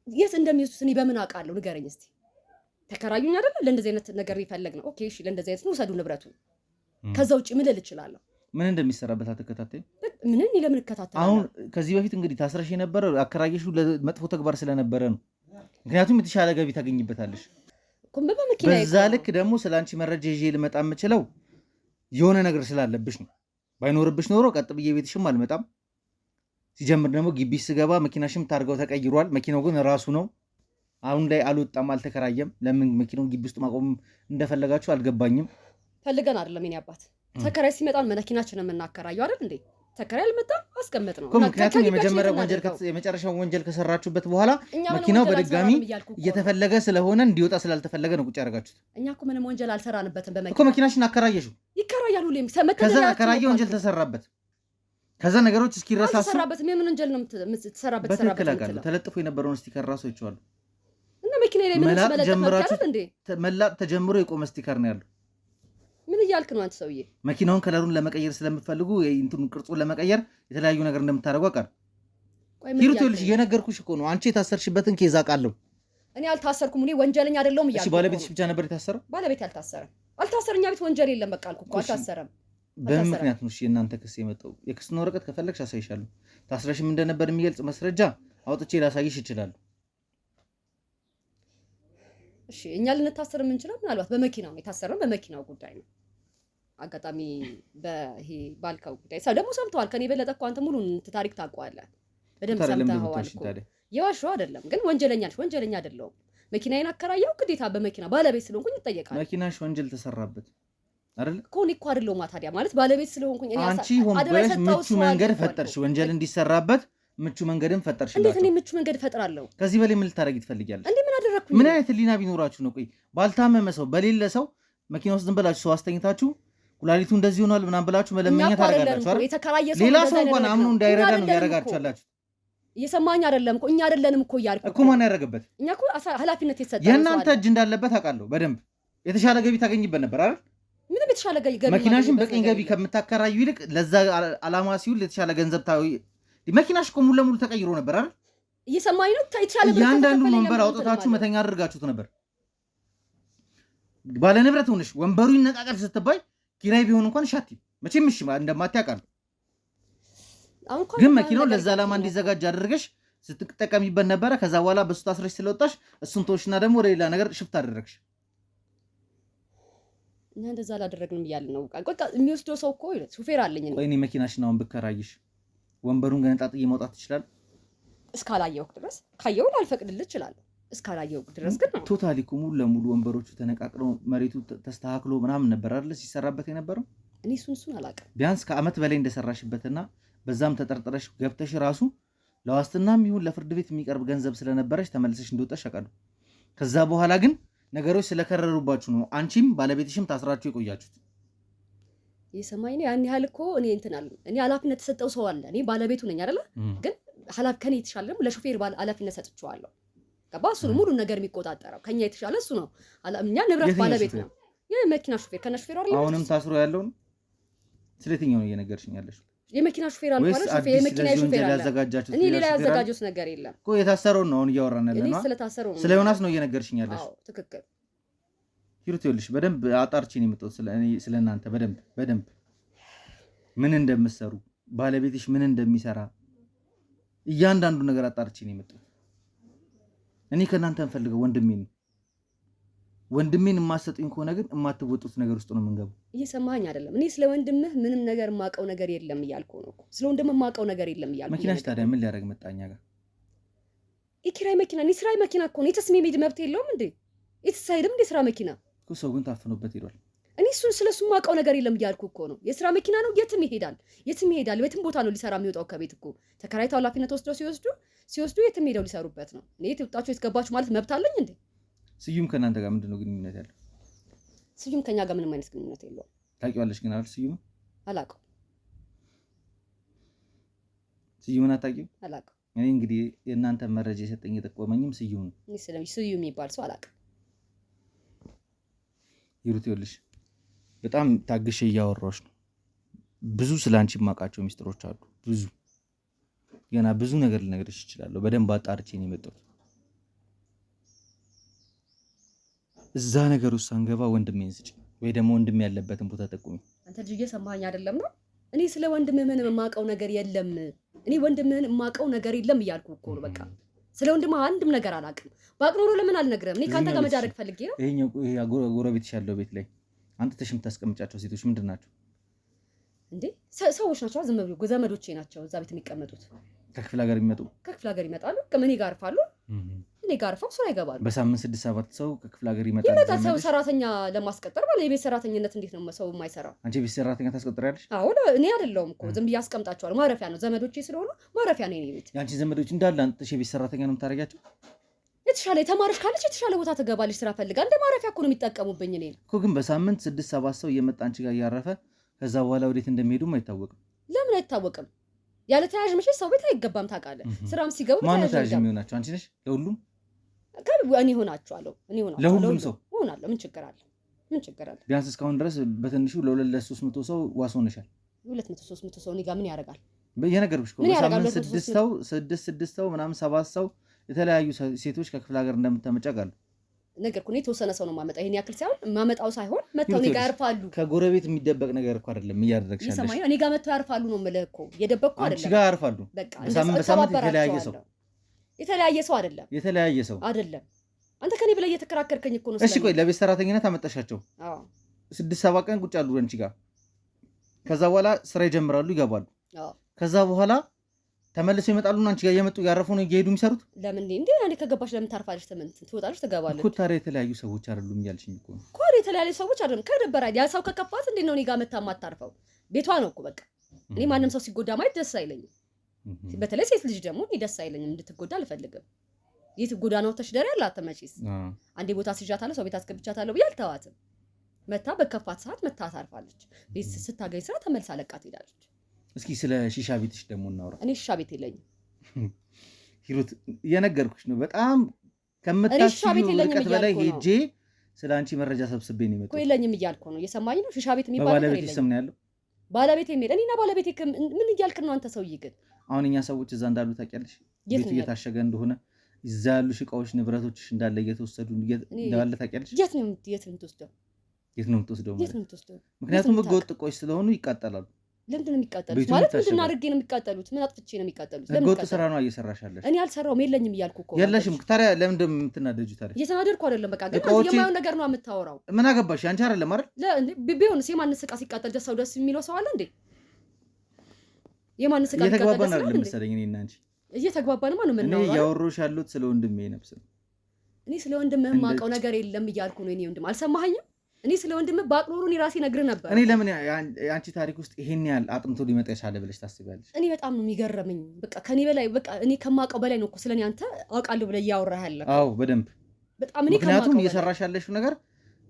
Speaker 1: የት እንደሚወስዱት እኔ በምን አውቃለሁ ንገረኝ እስቲ ተከራዩኝ አይደል ለእንደዚህ አይነት ነገር ይፈልግ ነው ኦኬ እሺ ለእንደዚህ አይነት ነው ሰዱ ንብረቱ ከዛ ውጪ ምን ልል እችላለሁ ምን እንደሚሰራበት አትከታተይ ምን እኔ ለምን እከታተላለሁ አሁን ከዚህ በፊት እንግዲህ ታስረሽ የነበረው አከራየሽው ለመጥፎ ተግባር ስለነበረ ነው ምክንያቱም የተሻለ ገቢ ታገኝበታለሽ በዛ ልክ ደግሞ ስላንቺ መረጃ ይዤ ልመጣ የምችለው የሆነ ነገር ስላለብሽ ነው ባይኖርብሽ ኖሮ ቀጥ ብዬ ቤትሽም አልመጣም ሲጀምር ደግሞ ግቢ ስገባ መኪናሽም ታርጋው ተቀይሯል መኪናው ግን ራሱ ነው አሁን ላይ አልወጣም አልተከራየም ለምን መኪናውን ግቢ ውስጥ ማቆም እንደፈለጋችሁ አልገባኝም ፈልገን አይደለም የኔ አባት ተከራይ ሲመጣን መኪናችንን የምናከራየው አይደል እንዴ ተከራይ አልመጣም አስቀመጥ ነው ምክንያቱም የመጨረሻው ወንጀል ከሰራችሁበት በኋላ መኪናው በድጋሚ እየተፈለገ ስለሆነ እንዲወጣ ስላልተፈለገ ነው ቁጭ ያደርጋችሁት እኛ እኮ ምንም ወንጀል አልሰራንበትም በመኪና እኮ መኪናሽን አከራየሽው ይከራያል ሁሌም ከዛ አከራየ ወንጀል ተሰራበት ከዛ ነገሮች እስኪረሳሱ ተሰራበት ምን ወንጀል ነው ተሰራበት ተለጥፎ የነበረውን ስቲከር ራሱ ይቻላል እና መኪና ላይ ምን ተመለጠፈ እንዴ መላጥ ተጀምሮ የቆመ ስቲከር ነው ያለው ምን እያልክ ነው አንተ ሰውዬ መኪናውን ከለሩን ለመቀየር ስለምትፈልጉ እንትኑን ቅርጹን ለመቀየር የተለያዩ ነገር እንደምታደርጉ አውቃለሁ ሂሩት ይልሽ እየነገርኩሽ እኮ ነው አንቺ የታሰርሽበትን ኬዝ አውቃለሁ እኔ አልታሰርኩም እኔ ወንጀለኛ አይደለሁም እያልኩ እሺ ባለቤትሽ ብቻ ነበር የታሰረው ባለቤት አልታሰረኛ ቤት ወንጀል የለም በቃ አልኩ እኮ አልታሰረም በምን ምክንያት ነው እሺ እናንተ ክስ የመጣው የክስን ወረቀት ከፈለግሽ አሳይሻለሁ ታስረሽም እንደነበር የሚገልጽ ማስረጃ አውጥቼ ላሳይሽ ይችላል እሺ እኛ ልንታሰር የምንችለው ምናልባት በመኪናው ነው የታሰረው በመኪናው ጉዳይ ነው አጋጣሚ በይሄ ባልካው ጉዳይ ሰው ደግሞ ሰምተዋል ከኔ በለጠ እኮ አንተ ሙሉን ታሪክ ታውቀዋለህ በደንብ ሰምተዋል እኮ የዋሽው አይደለም ግን ወንጀለኛ አይደለም መኪናዬን አከራየው ግዴታ በመኪና ባለቤት ስለሆንኩኝ ይጠየቃል መኪናሽ ወንጀል ተሰራበት አይደል ኮኒ እኮ አይደለም ታዲያ ማለት ባለቤት ስለሆንኩኝ እኔ አንቺ ሆን ብለሽ ምቹ መንገድ ፈጠርሽ ወንጀል እንዲሰራበት ምቹ መንገድን ፈጠርሽላችሁ እንዴት እኔ ምቹ መንገድ ፈጥራለሁ ከዚህ በላይ ምን ልታረጊ ትፈልጊያለሽ እንዴ ምን አደረኩኝ ምን አይነት ሊና ቢኖራችሁ ነው ቆይ ባልታመመ ሰው በሌለ ሰው መኪና ውስጥ ዝም ብላችሁ ሰው አስተኝታችሁ ኩላሊቱ እንደዚህ ሆኗል ምናምን ብላችሁ መለመኛ ታደርጋላችሁ አይደል ሌላ ሰው እንኳን አምኖ እንዳይረዳ ነው ያረጋችኋላችሁ እየሰማኝ አይደለም እኮ እኛ አይደለንም እኮ እያልኩ እኮ ማን ያረጋበት እኛ እኮ ኃላፊነት የተሰጠው የእናንተ እጅ እንዳለበት አውቃለሁ በደንብ የተሻለ ገቢ ታገኝበት ነበር አይደል ምንም የተሻለ ገቢ መኪናሽን በቀኝ ገቢ ከምታከራዩ ይልቅ ለዛ አላማ ሲውል የተሻለ ገንዘብ መኪናሽ እኮ ሙሉ ለሙሉ ተቀይሮ ነበር አይደል እየሰማኝ ነው የተሻለ ብር ያንዳንዱ ወንበር አውጥታችሁ መተኛ አድርጋችሁት ነበር ባለ ንብረት ሆነሽ ወንበሩ ይነቃቀል ስትባይ ኪራይ ቢሆን እንኳን ሻቲ መቼም እሺ እንደማትያቃል ግን መኪናው ለዛ አላማ እንዲዘጋጅ አድርገሽ ስትጠቀሚበት ነበር ከዛ በኋላ በሱ ታስረሽ ስለወጣሽ እሱን ተወሽና ደግሞ ሌላ ነገር ሽፍት አደረግሽ እኛ እንደዛ አላደረግንም እያልን ነው በቃ የሚወስደው ሰው እኮ ይላል ሹፌር አለኝ ነው ቆይ እኔ መኪናሽን አሁን ብከራይሽ ወንበሩን ገነጣጥዬ መውጣት ይችላል እስካላየው ድረስ ካየው ላልፈቅድልህ ይችላል እስካላየው ድረስ ግን ቶታሊ ሙሉ ለሙሉ ወንበሮቹ ተነቃቅለው መሬቱ ተስተካክሎ ምናምን ነበር አይደል ሲሰራበት የነበረው እኔ እሱን አላውቅም ቢያንስ ከአመት በላይ እንደሰራሽበትና በዛም ተጠርጥረሽ ገብተሽ ራሱ ለዋስትናም ይሁን ለፍርድ ቤት የሚቀርብ ገንዘብ ስለነበረሽ ተመልሰሽ እንደወጣሽ አውቃለሁ ከዛ በኋላ ግን ነገሮች ስለከረሩባችሁ ነው አንቺም ባለቤትሽም ታስራችሁ የቆያችሁት የሰማይ ነው ያን ያህል እኮ እኔ እኔ ኃላፊነት ተሰጠው ሰው አለ እኔ ባለቤቱ ነኝ አይደል ግን ከኔ የተሻለ ደግሞ ለሹፌር ኃላፊነት ሰጥቼዋለሁ ገባ እሱ ሙሉ ነገር የሚቆጣጠረው ከኛ የተሻለ እሱ ነው እኛ ንብረት ባለቤት ነው የመኪና ሹፌር ከነ ሹፌር አይደል አሁንም ታስሮ ያለው ስለትኛው ነው እየነገርሽኝ ያለሽ
Speaker 2: የመኪና ሹፌር አልኳለ ሹፌር የመኪና ሹፌር አለ እኔ ሌላ ያዘጋጁት ነገር የለም
Speaker 1: እኮ የታሰረው ነው አሁን እያወራን ያለነው
Speaker 2: እኔ ስለታሰረው ነው
Speaker 1: ስለ ዮናስ ነው እየነገርሽኝ ያለሽ
Speaker 2: አዎ ትክክል
Speaker 1: ሂሩት ይኸውልሽ በደንብ አጣርቼ ነው የመጣሁት ስለ እናንተ በደንብ ምን እንደምትሰሩ ባለቤትሽ ምን እንደሚሰራ እያንዳንዱ ነገር አጣርቼ ነው የመጣሁት እኔ ከእናንተ እንፈልገው ወንድሜን የማሰጡኝ ከሆነ ግን የማትወጡት ነገር ውስጥ ነው የምንገባው
Speaker 2: እየሰማኸኝ አይደለም እኔ ስለ ወንድምህ ምንም ነገር ማቀው ነገር የለም እያልኩ ነው እኮ ስለ ወንድምህ ማቀው ነገር የለም እያልኩ
Speaker 1: መኪናሽ ታዲያ ምን ሊያደርግ መጣኛ ጋር
Speaker 2: የኪራይ መኪና እኔ ስራይ መኪና እኮ ነው የተስሜ ሜድ መብት የለውም እንዴ የተሳይደም እንደ ስራ መኪና
Speaker 1: እኮ ሰው ግን ታፍኖበት ሄዷል
Speaker 2: እኔ ስለሱ ማቀው ነገር የለም እያልኩ እኮ ነው የስራ መኪና ነው የትም ይሄዳል የትም ቦታ ነው ሊሰራ የሚወጣው ከቤት እኮ ተከራይተው ኃላፊነት ወስደው ሲወስዱ የትም ሄደው ሊሰሩበት ነው እኔ የትውጣችሁ የተገባችሁ ማለት መብት አለኝ እንዴ
Speaker 1: ስዩም ከእናንተ ጋር ምንድነው ግንኙነት ያለው
Speaker 2: ስዩም ከኛ ጋር ምንም አይነት ግንኙነት የለውም
Speaker 1: ታውቂዋለሽ ግን አይደል ስዩም
Speaker 2: አላውቀው
Speaker 1: ስዩምን አታውቂው
Speaker 2: አላውቀው
Speaker 1: እኔ እንግዲህ የእናንተ መረጃ የሰጠኝ የጠቆመኝም ስዩም ነው
Speaker 2: እኔ ስዩም የሚባል ሰው አላውቅም
Speaker 1: ሂሩት ይኸውልሽ በጣም ታግሼ እያወራሁሽ ነው ብዙ ስላንቺ የማውቃቸው ሚስጥሮች አሉ ገና ብዙ ነገር ልነግርሽ እችላለሁ በደንብ አጣርቼ ነው የመጣሁት እዛ ነገር ውስጥ ሳንገባ ወንድሜን ስጪ ወይ ደግሞ ወንድሜ ያለበትን ቦታ ጠቁሚ
Speaker 2: አንተ ልጅ እየሰማኸኝ አይደለም ነው እኔ ስለ ወንድምህ ምንም የማውቀው ነገር የለም እኔ ወንድምህን የማውቀው ነገር የለም እያልኩ እኮ ነው በቃ ስለ ወንድምህ አንድም ነገር አላውቅም ባቅኖሮ ለምን አልነግረም እኔ ካንተ ጋር መጃረግ ፈልጌ ነው
Speaker 1: ይሄ ጎረቤትሽ ያለው ቤት ላይ አንተ ተሽም ታስቀምጫቸው ሴቶች ምንድን ናቸው
Speaker 2: እንዴ ሰዎች ናቸው ዝም ብሎ ዘመዶቼ ናቸው እዛ ቤት የሚቀመጡት
Speaker 1: ከክፍለ ሀገር የሚመጡ
Speaker 2: ከክፍለ ሀገር ይመጣሉ ከመኔ ጋር አርፋሉ እኔ ጋር አርፈው ስራ ይገባሉ
Speaker 1: በሳምንት 6-7 ሰው ከክፍለ ሀገር ይመጣል
Speaker 2: ሰው ሰራተኛ ለማስቀጠር ማለት የቤት ሰራተኝነት እንዴት ነው ሰው የማይሰራው
Speaker 1: አንቺ ቤት ሰራተኛ ታስቀጥሪያለሽ
Speaker 2: አዎ እኔ አይደለሁም እኮ ዝም ብዬ አስቀምጣቸዋለሁ ማረፊያ ነው ዘመዶቼ ስለሆኑ ማረፊያ ነው የኔ ቤት
Speaker 1: ያንቺ ዘመዶች እንዳለ አንተሽ የቤት ሰራተኛ ነው የምታረጋቸው
Speaker 2: የተሻለ የተማረች ካለች የተሻለ ቦታ ትገባለች ስራ ፈልጋ እንደ ማረፊያ እኮ ነው የሚጠቀሙብኝ እኔ
Speaker 1: እኮ ግን በሳምንት 6-7 ሰው እየመጣ አንቺ ጋር እያረፈ ከዛ በኋላ ወዴት እንደሚሄዱም አይታወቅም
Speaker 2: ለምን አይታወቅም ያለ ተያዥ መቼ ሰው ቤት አይገባም ታውቃለህ ስራም ሲገቡ
Speaker 1: ተያዥ የሚሆናቸው አንቺ ነሽ ለሁሉም
Speaker 2: እኔ ሆናቸዋለሁ
Speaker 1: ለሁሉም ሰው
Speaker 2: ሆናለሁ ምን ችግር አለ
Speaker 1: ቢያንስ እስካሁን ድረስ በትንሹ ለ200-300 ሰው ዋስ ሆነሻል
Speaker 2: 200-300 ሰው እኔ ጋር ምን ያደርጋል
Speaker 1: በየነገርኩሽ እኮ በሳምንት 6 ሰው ምናምን 7 ሰው የተለያዩ ሴቶች ከክፍለ ሀገር እንደምታመጫጋሉ
Speaker 2: ነገርኩ እኔ የተወሰነ ሰው ነው ማመጣ ይሄን ያክል ሳይሆን ማመጣው ሳይሆን መተው እኔ ጋር ያርፋሉ
Speaker 1: ከጎረቤት የሚደበቅ ነገር እኮ አይደለም እያደረግሽ ያለሽ
Speaker 2: እኔ ጋር መተው ያርፋሉ ነው የምልህ እኮ የደበቅኩ አይደለም
Speaker 1: አንቺ ጋር ያርፋሉ በሳምንት የተለያየ ሰው አይደለም አንተ ከኔ በላይ እየተከራከርከኝ እኮ ነው እሺ ቆይ ለቤት ሰራተኝነት አመጣሻቸው 6-7 ቀን ቁጭ አሉ አንቺ ጋር ከዛ በኋላ ስራ ይጀምራሉ ይገባሉ ከዛ በኋላ ተመልሰው ይመጣሉና አንቺ ጋር እየመጡ ያረፉ ነው እየሄዱ የሚሰሩት ለምን
Speaker 2: እንዴ አንዴ ከገባሽ ለምን ታርፋለሽ ትወጣለሽ ትገባለሽ
Speaker 1: እኮ ታዲያ የተለያዩ ሰዎች አይደሉም እያልሽኝ እኮ ነው
Speaker 2: እኮ የተለያዩ ሰዎች አይደሉም ከደበራ ያ ሰው ከከፋት እንዴ ነው እኔ ጋር መታ ማታርፈው ቤቷ ነው እኮ በቃ እኔ ማንንም ሰው ሲጎዳ ማየት ደስ አይለኝም በተለይ ሴት ልጅ ደግሞ እኔ ደስ አይለኝም እንድትጎዳ አልፈልግም የት ጎዳናው ተሽደር ያላት መቼስ አንዴ ቦታ ስጃታለሁ ሰው ቤት አስገብቻታለሁ ብዬ አልተዋትም መታ በከፋት ሰዓት መታ ታርፋለች ቤት ስታገኝ ስራ ተመልሳ ለቃት ሄዳለች
Speaker 1: እስኪ ስለ ሺሻ ቤትሽ ደግሞ እናውራ
Speaker 2: እኔ ሺሻ ቤት የለኝም
Speaker 1: ሂሩት እየነገርኩሽ ነው በጣም ከምታስቢው ርቀት በላይ ሄጄ ስለ አንቺ መረጃ ሰብስቤ ነው የመጣሁት እኮ
Speaker 2: የለኝም እያልኩ ነው እየሰማኝ ነው ሺሻ ቤት የሚባል ነገር
Speaker 1: ባለቤትሽ ስም ነው ያለው
Speaker 2: ባለቤቴ የሚል እኔና ባለቤቴ ምን እያልክ ነው አንተ ሰውዬ ግን
Speaker 1: አሁን እኛ ሰዎች እዛ እንዳሉ ታውቂያለሽ ቤቱ እየታሸገ እንደሆነ እዛ ያሉ እቃዎች ንብረቶችሽ እንዳለ እየተወሰዱ እንዳለ ታውቂያለሽ
Speaker 2: የት ነው የምትወስደው
Speaker 1: ምክንያቱም ህገወጥ እቃዎች ስለሆኑ ይቃጠላሉ
Speaker 2: ለምንድን ነው የሚቃጠሉት ማለት ምንድን አድርጌ ነው የሚቃጠሉት ምን አጥፍቼ ነው የሚቃጠሉት
Speaker 1: ህገወጥ ስራ ነው እየሰራሻለሽ
Speaker 2: እኔ አልሰራውም የለኝም እያልኩ እኮ
Speaker 1: የለሽም ታዲያ ለምንድን ነው የምትናደጂው ታዲያ
Speaker 2: እየተናደድኩ አይደለም በቃ ግን የማየው ነገር ነው የምታወራው
Speaker 1: ምን አገባሽ አንቺ አይደለም አይደል
Speaker 2: ቢሆንስ የማንስ ዕቃ ሲቃጠል ደስ የሚለው ሰው አለ እንዴ የማንስ ዕቃ ሲቃጠል ደስ
Speaker 1: አይልም መሰለኝ እኔና አንቺ
Speaker 2: እየተግባባንማ ነው የምናወራው
Speaker 1: እኔ ያወሮሽ ያሉት ስለ ወንድሜ ነብስ
Speaker 2: እኔ ስለ ወንድምህ የማውቀው ነገር የለም እያልኩ ነው እኔ ወንድም አልሰማኸኝም እኔ ስለ ወንድምህ ባቅኖሩ እኔ ራሴ ነግር ነበር
Speaker 1: እኔ ለምን አንቺ ታሪክ ውስጥ ይሄን ያህል አጥንቶ ሊመጣ ይቻለ ብለሽ ታስቢያለሽ
Speaker 2: እኔ በጣም ነው የሚገርመኝ በቃ ከኔ በላይ በቃ እኔ ከማውቀው በላይ ነው እኮ ስለኔ አንተ አውቃለሁ ብለህ እያወራህ ያለህ
Speaker 1: አዎ በደንብ
Speaker 2: በጣም እኔ
Speaker 1: ምክንያቱም እየሰራሽ ያለሽው ነገር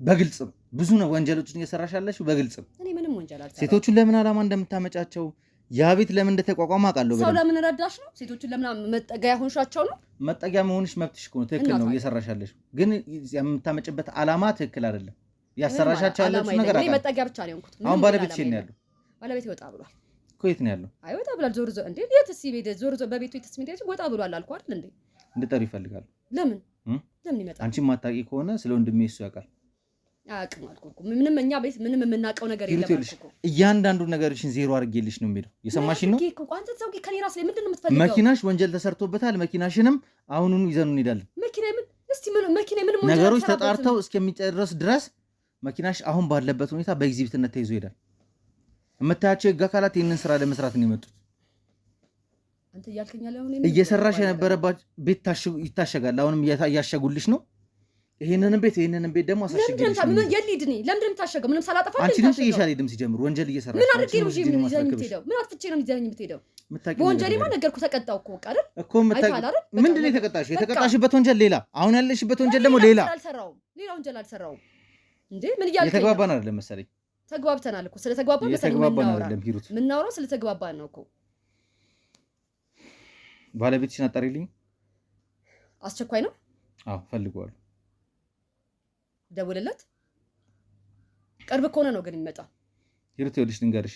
Speaker 1: በግልጽ ብዙ ነው ወንጀሎችን እየሰራሽ ያለሽው በግልጽ
Speaker 2: እኔ ምንም ወንጀል አልሰራም
Speaker 1: ሴቶቹን ለምን አላማ እንደምታመጫቸው ያ ቤት ለምን እንደተቋቋመ አውቃለሁ
Speaker 2: ሰው ለምን ረዳሽ ነው ሴቶቹን ለምን መጠጊያ ሆንሻቸው ነው
Speaker 1: መጠጊያ መሆንሽ መብትሽ እኮ ነው ትክክል ነው እየሰራሽ ያለሽው ግን የምታመጭበት አላማ ትክክል አይደለም ያሰራሻቸው ያለሽ ነገር አለ
Speaker 2: እኔ መጠጊያ ብቻ ነው እንኩት
Speaker 1: አሁን ባለቤትሽ ነው ያለው
Speaker 2: ባለቤት ይወጣ ብሏል
Speaker 1: እኮ የት ነው ያለው?
Speaker 2: አይ ወጣ ብሏል። ዞር ዞር እንዴ የትስ ይሄድ ዞር ዞር በቤቱ የትስ ሄደ ወጣ ብሏል አልኩ አይደል እንዴ?
Speaker 1: እንድጠሩ ይፈልጋሉ።
Speaker 2: ለምን ይመጣል?
Speaker 1: አንቺ ማታቂ ከሆነ ስለ ወንድሜ እሱ ያውቃል።
Speaker 2: አያውቅም አልኩ እኮ ምንም እኛ ቤት ምንም የምናውቀው ነገር የለም አልኩ እኮ።
Speaker 1: እያንዳንዱ ነገርሽን ዜሮ አድርጌልሽ ነው የሚሄደው። የሰማሽኝ ነው?
Speaker 2: አንተ ሰው ከኔ ራስ ላይ ምንድነው የምትፈልገው?
Speaker 1: መኪናሽ ወንጀል ተሰርቶበታል። መኪናሽንም አሁኑኑ ይዘኑ እንሄዳለን።
Speaker 2: መኪና ምን
Speaker 1: ነገሮች ተጣርተው እስከሚጨርስ ድረስ መኪናሽ አሁን ባለበት ሁኔታ በኤግዚቢትነት ተይዞ ይሄዳል። የምታያቸው የህግ አካላት ይህንን ስራ ለመስራት ነው የመጡት።
Speaker 2: አንተ እያልከኝ ያለው
Speaker 1: እየሰራሽ የነበረባት ቤት ይታሸጋል። አሁንም እያሸጉልሽ ነው። ይሄንንም ቤት ደግሞ አሳሽግልሽ ነው።
Speaker 2: የሊድኒ ለምንድን የምታሸገው? ምንም ሳላጠፋ
Speaker 1: አንቺ ድምጽ ይሻል ድምጽ ሲጀምር ወንጀል እየሰራሽ
Speaker 2: ምን አድርጌ ነው ይዘኝ የምትሄደው? ምን አጥፍቼ ነው ይዘኝ የምትሄደው? በወንጀሌማ ነገርኩ ተቀጣው እኮ በቃ አይደል
Speaker 1: እኮ ምንድን ነው የተቀጣሽ? የተቀጣሽበት ወንጀል ሌላ፣ አሁን ያለሽበት ወንጀል ደግሞ ሌላ።
Speaker 2: ሌላ ወንጀል አልሰራውም እንዴ? ምን እያልከኝ?
Speaker 1: የተግባባን አይደለም መሰለኝ።
Speaker 2: ተግባብተናል እኮ ስለተግባባን ምናወራው ስለተግባባን ነው እኮ።
Speaker 1: ባለቤትሽን አጣሪልኝ።
Speaker 2: አስቸኳይ ነው?
Speaker 1: አዎ ፈልገዋለሁ።
Speaker 2: ደውልለት። ቅርብ ከሆነ ነው ግን የሚመጣው።
Speaker 1: ሂሩት ይኸውልሽ ልንገርሽ፣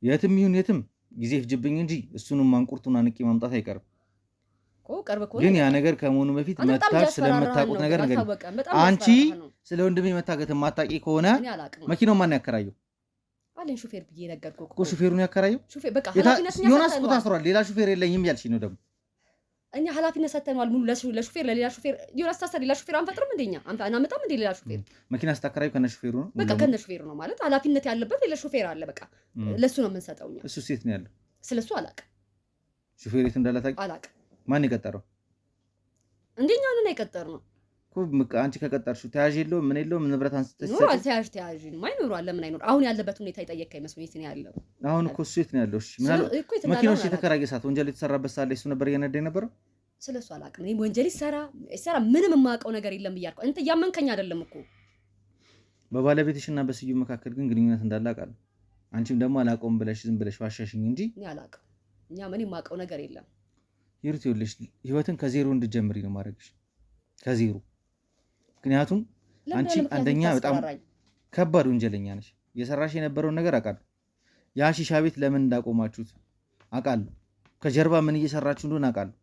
Speaker 1: የትም ይሁን የትም ጊዜ ፍጅብኝ እንጂ እሱንም ማንቁርቱን አንቄ ማምጣት አይቀርም
Speaker 2: እኮ። ቅርብ ከሆነ
Speaker 1: ግን ያ ነገር ከመሆኑ በፊት መታሽ ስለምታውቁት ነገር አንቺ ስለ ወንድሜ መታገት ማታቂ ከሆነ መኪናው ማን ያከራየው?
Speaker 2: አለኝ ሹፌር ብዬ ነገርኩህ
Speaker 1: እኮ። ሹፌሩን ያከራየው
Speaker 2: ሹፌር በቃ ኃላፊነቱን
Speaker 1: ዮናስ እኮ ታስሯል። ሌላ ሹፌር የለኝም ያልሽ ነው ደግሞ።
Speaker 2: እኛ ኃላፊነት ሰተናል ሙሉ ለሹፌር ለሌላ ሹፌር ዮናስ ታሰር ሌላ ሹፌር አንፈጥርም እንደኛ አናመጣም እንደ ሌላ ሹፌር።
Speaker 1: መኪና ስታከራዩ ከነ ሹፌሩ ነው
Speaker 2: በቃ ከነ ሹፌሩ ነው ማለት ኃላፊነት ያለበት ሌላ ሹፌር አለ። በቃ ለሱ ነው የምንሰጠው እኛ።
Speaker 1: እሱ ሴት ነው ያለው።
Speaker 2: ስለሱ አላውቅም።
Speaker 1: ሹፌር የት እንዳለ ታውቂ?
Speaker 2: አላውቅም።
Speaker 1: ማን የቀጠረው?
Speaker 2: እንደኛ ነን የቀጠርነው
Speaker 1: እኮ። አንቺ ከቀጠርሽው ተያዥ የለውም ምን የለውም ንብረት አንስተሽ
Speaker 2: ነው አልተያዥ ተያዥ ማይኖር ለምን አይኖር? አሁን ያለበት ሁኔታ ይጠየቀኝ መስሎኝ የት ነው ያለው?
Speaker 1: አሁን እኮ እሱ የት ነው ያለው? እሺ ምናልባት መኪናው የተከራየ ሰዓት ወንጀል የተሰራበት ሰዓት ላይ እሱ ነበር እየነዳ የነበረው።
Speaker 2: ስለሱ አላውቅም። እኔ ወንጀል ይሰራ ምንም የማውቀው ነገር የለም ብያለሁ። አንተ ያመንከኝ አይደለም እኮ።
Speaker 1: በባለቤትሽና በስዩም መካከል ግን ግንኙነት እንዳለ አውቃለሁ። አንቺም ደግሞ አላውቀውም ብለሽ ዝም ብለሽ ዋሻሽኝ እንጂ
Speaker 2: እኔ አላውቅም። እኛ ምንም የማውቀው ነገር የለም።
Speaker 1: ሂሩት ይኸውልሽ ህይወትን ከዜሮ እንድትጀምሪ ነው ማድረግሽ፣ ከዜሮ። ምክንያቱም አንቺ አንደኛ በጣም ከባድ ወንጀለኛ ነሽ። እየሰራሽ የነበረውን ነገር አውቃለሁ። ያ ሺሻ ቤት ለምን እንዳቆማችሁት አውቃለሁ። ከጀርባ ምን እየሰራችሁ እንደሆነ አውቃለሁ።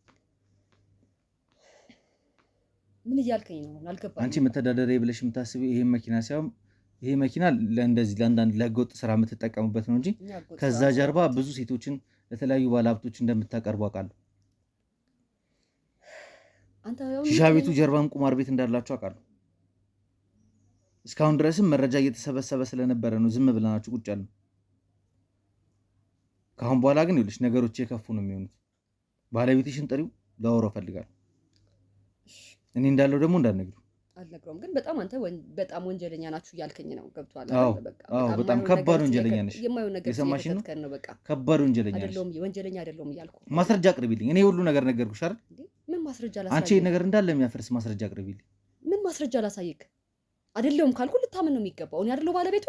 Speaker 2: ምን እያልከኝ ነው? አልገባኝም።
Speaker 1: አንቺ መተዳደሪያ ብለሽ የምታስቢው ይሄ መኪና ሳይሆን ይሄ መኪና ለእንደዚህ ለአንዳንድ ለህገወጥ ስራ የምትጠቀሙበት ነው እንጂ ከዛ ጀርባ ብዙ ሴቶችን ለተለያዩ ባለሀብቶች እንደምታቀርቡ አውቃለሁ። ሺሻ ቤቱ ጀርባም ቁማር ቤት እንዳላችሁ አውቃለሁ። እስካሁን ድረስም መረጃ እየተሰበሰበ ስለነበረ ነው ዝም ብለናችሁ ቁጭ ያልነው። ከአሁን በኋላ ግን ይኸውልሽ ነገሮች የከፉ ነው የሚሆኑት። ባለቤትሽን ጥሪው፣ ላወራው እፈልጋለሁ። እኔ እንዳለው ደግሞ እንዳልነግሩ
Speaker 2: አልነግረውም። ግን በጣም አንተ በጣም ወንጀለኛ ናችሁ እያልከኝ ነው። ገብቷል?
Speaker 1: በጣም ከባድ ወንጀለኛ ነሽ።
Speaker 2: የማይሆን ነገር
Speaker 1: የሰማሽኝ ነው።
Speaker 2: በቃ
Speaker 1: ከባድ ወንጀለኛ ነሽ።
Speaker 2: ወንጀለኛ አይደለሁም እያልኩ
Speaker 1: ማስረጃ አቅርቢልኝ። እኔ ሁሉ ነገር ነገርኩሽ አይደል?
Speaker 2: ምን ማስረጃ ላሳይክ?
Speaker 1: አንቺ ነገር እንዳለ የሚያፈርስ ማስረጃ አቅርቢልኝ።
Speaker 2: ምን ማስረጃ ላሳይክ? አይደለሁም ካልኩ ልታምን ነው የሚገባው። እኔ አይደለሁ ባለቤቷ።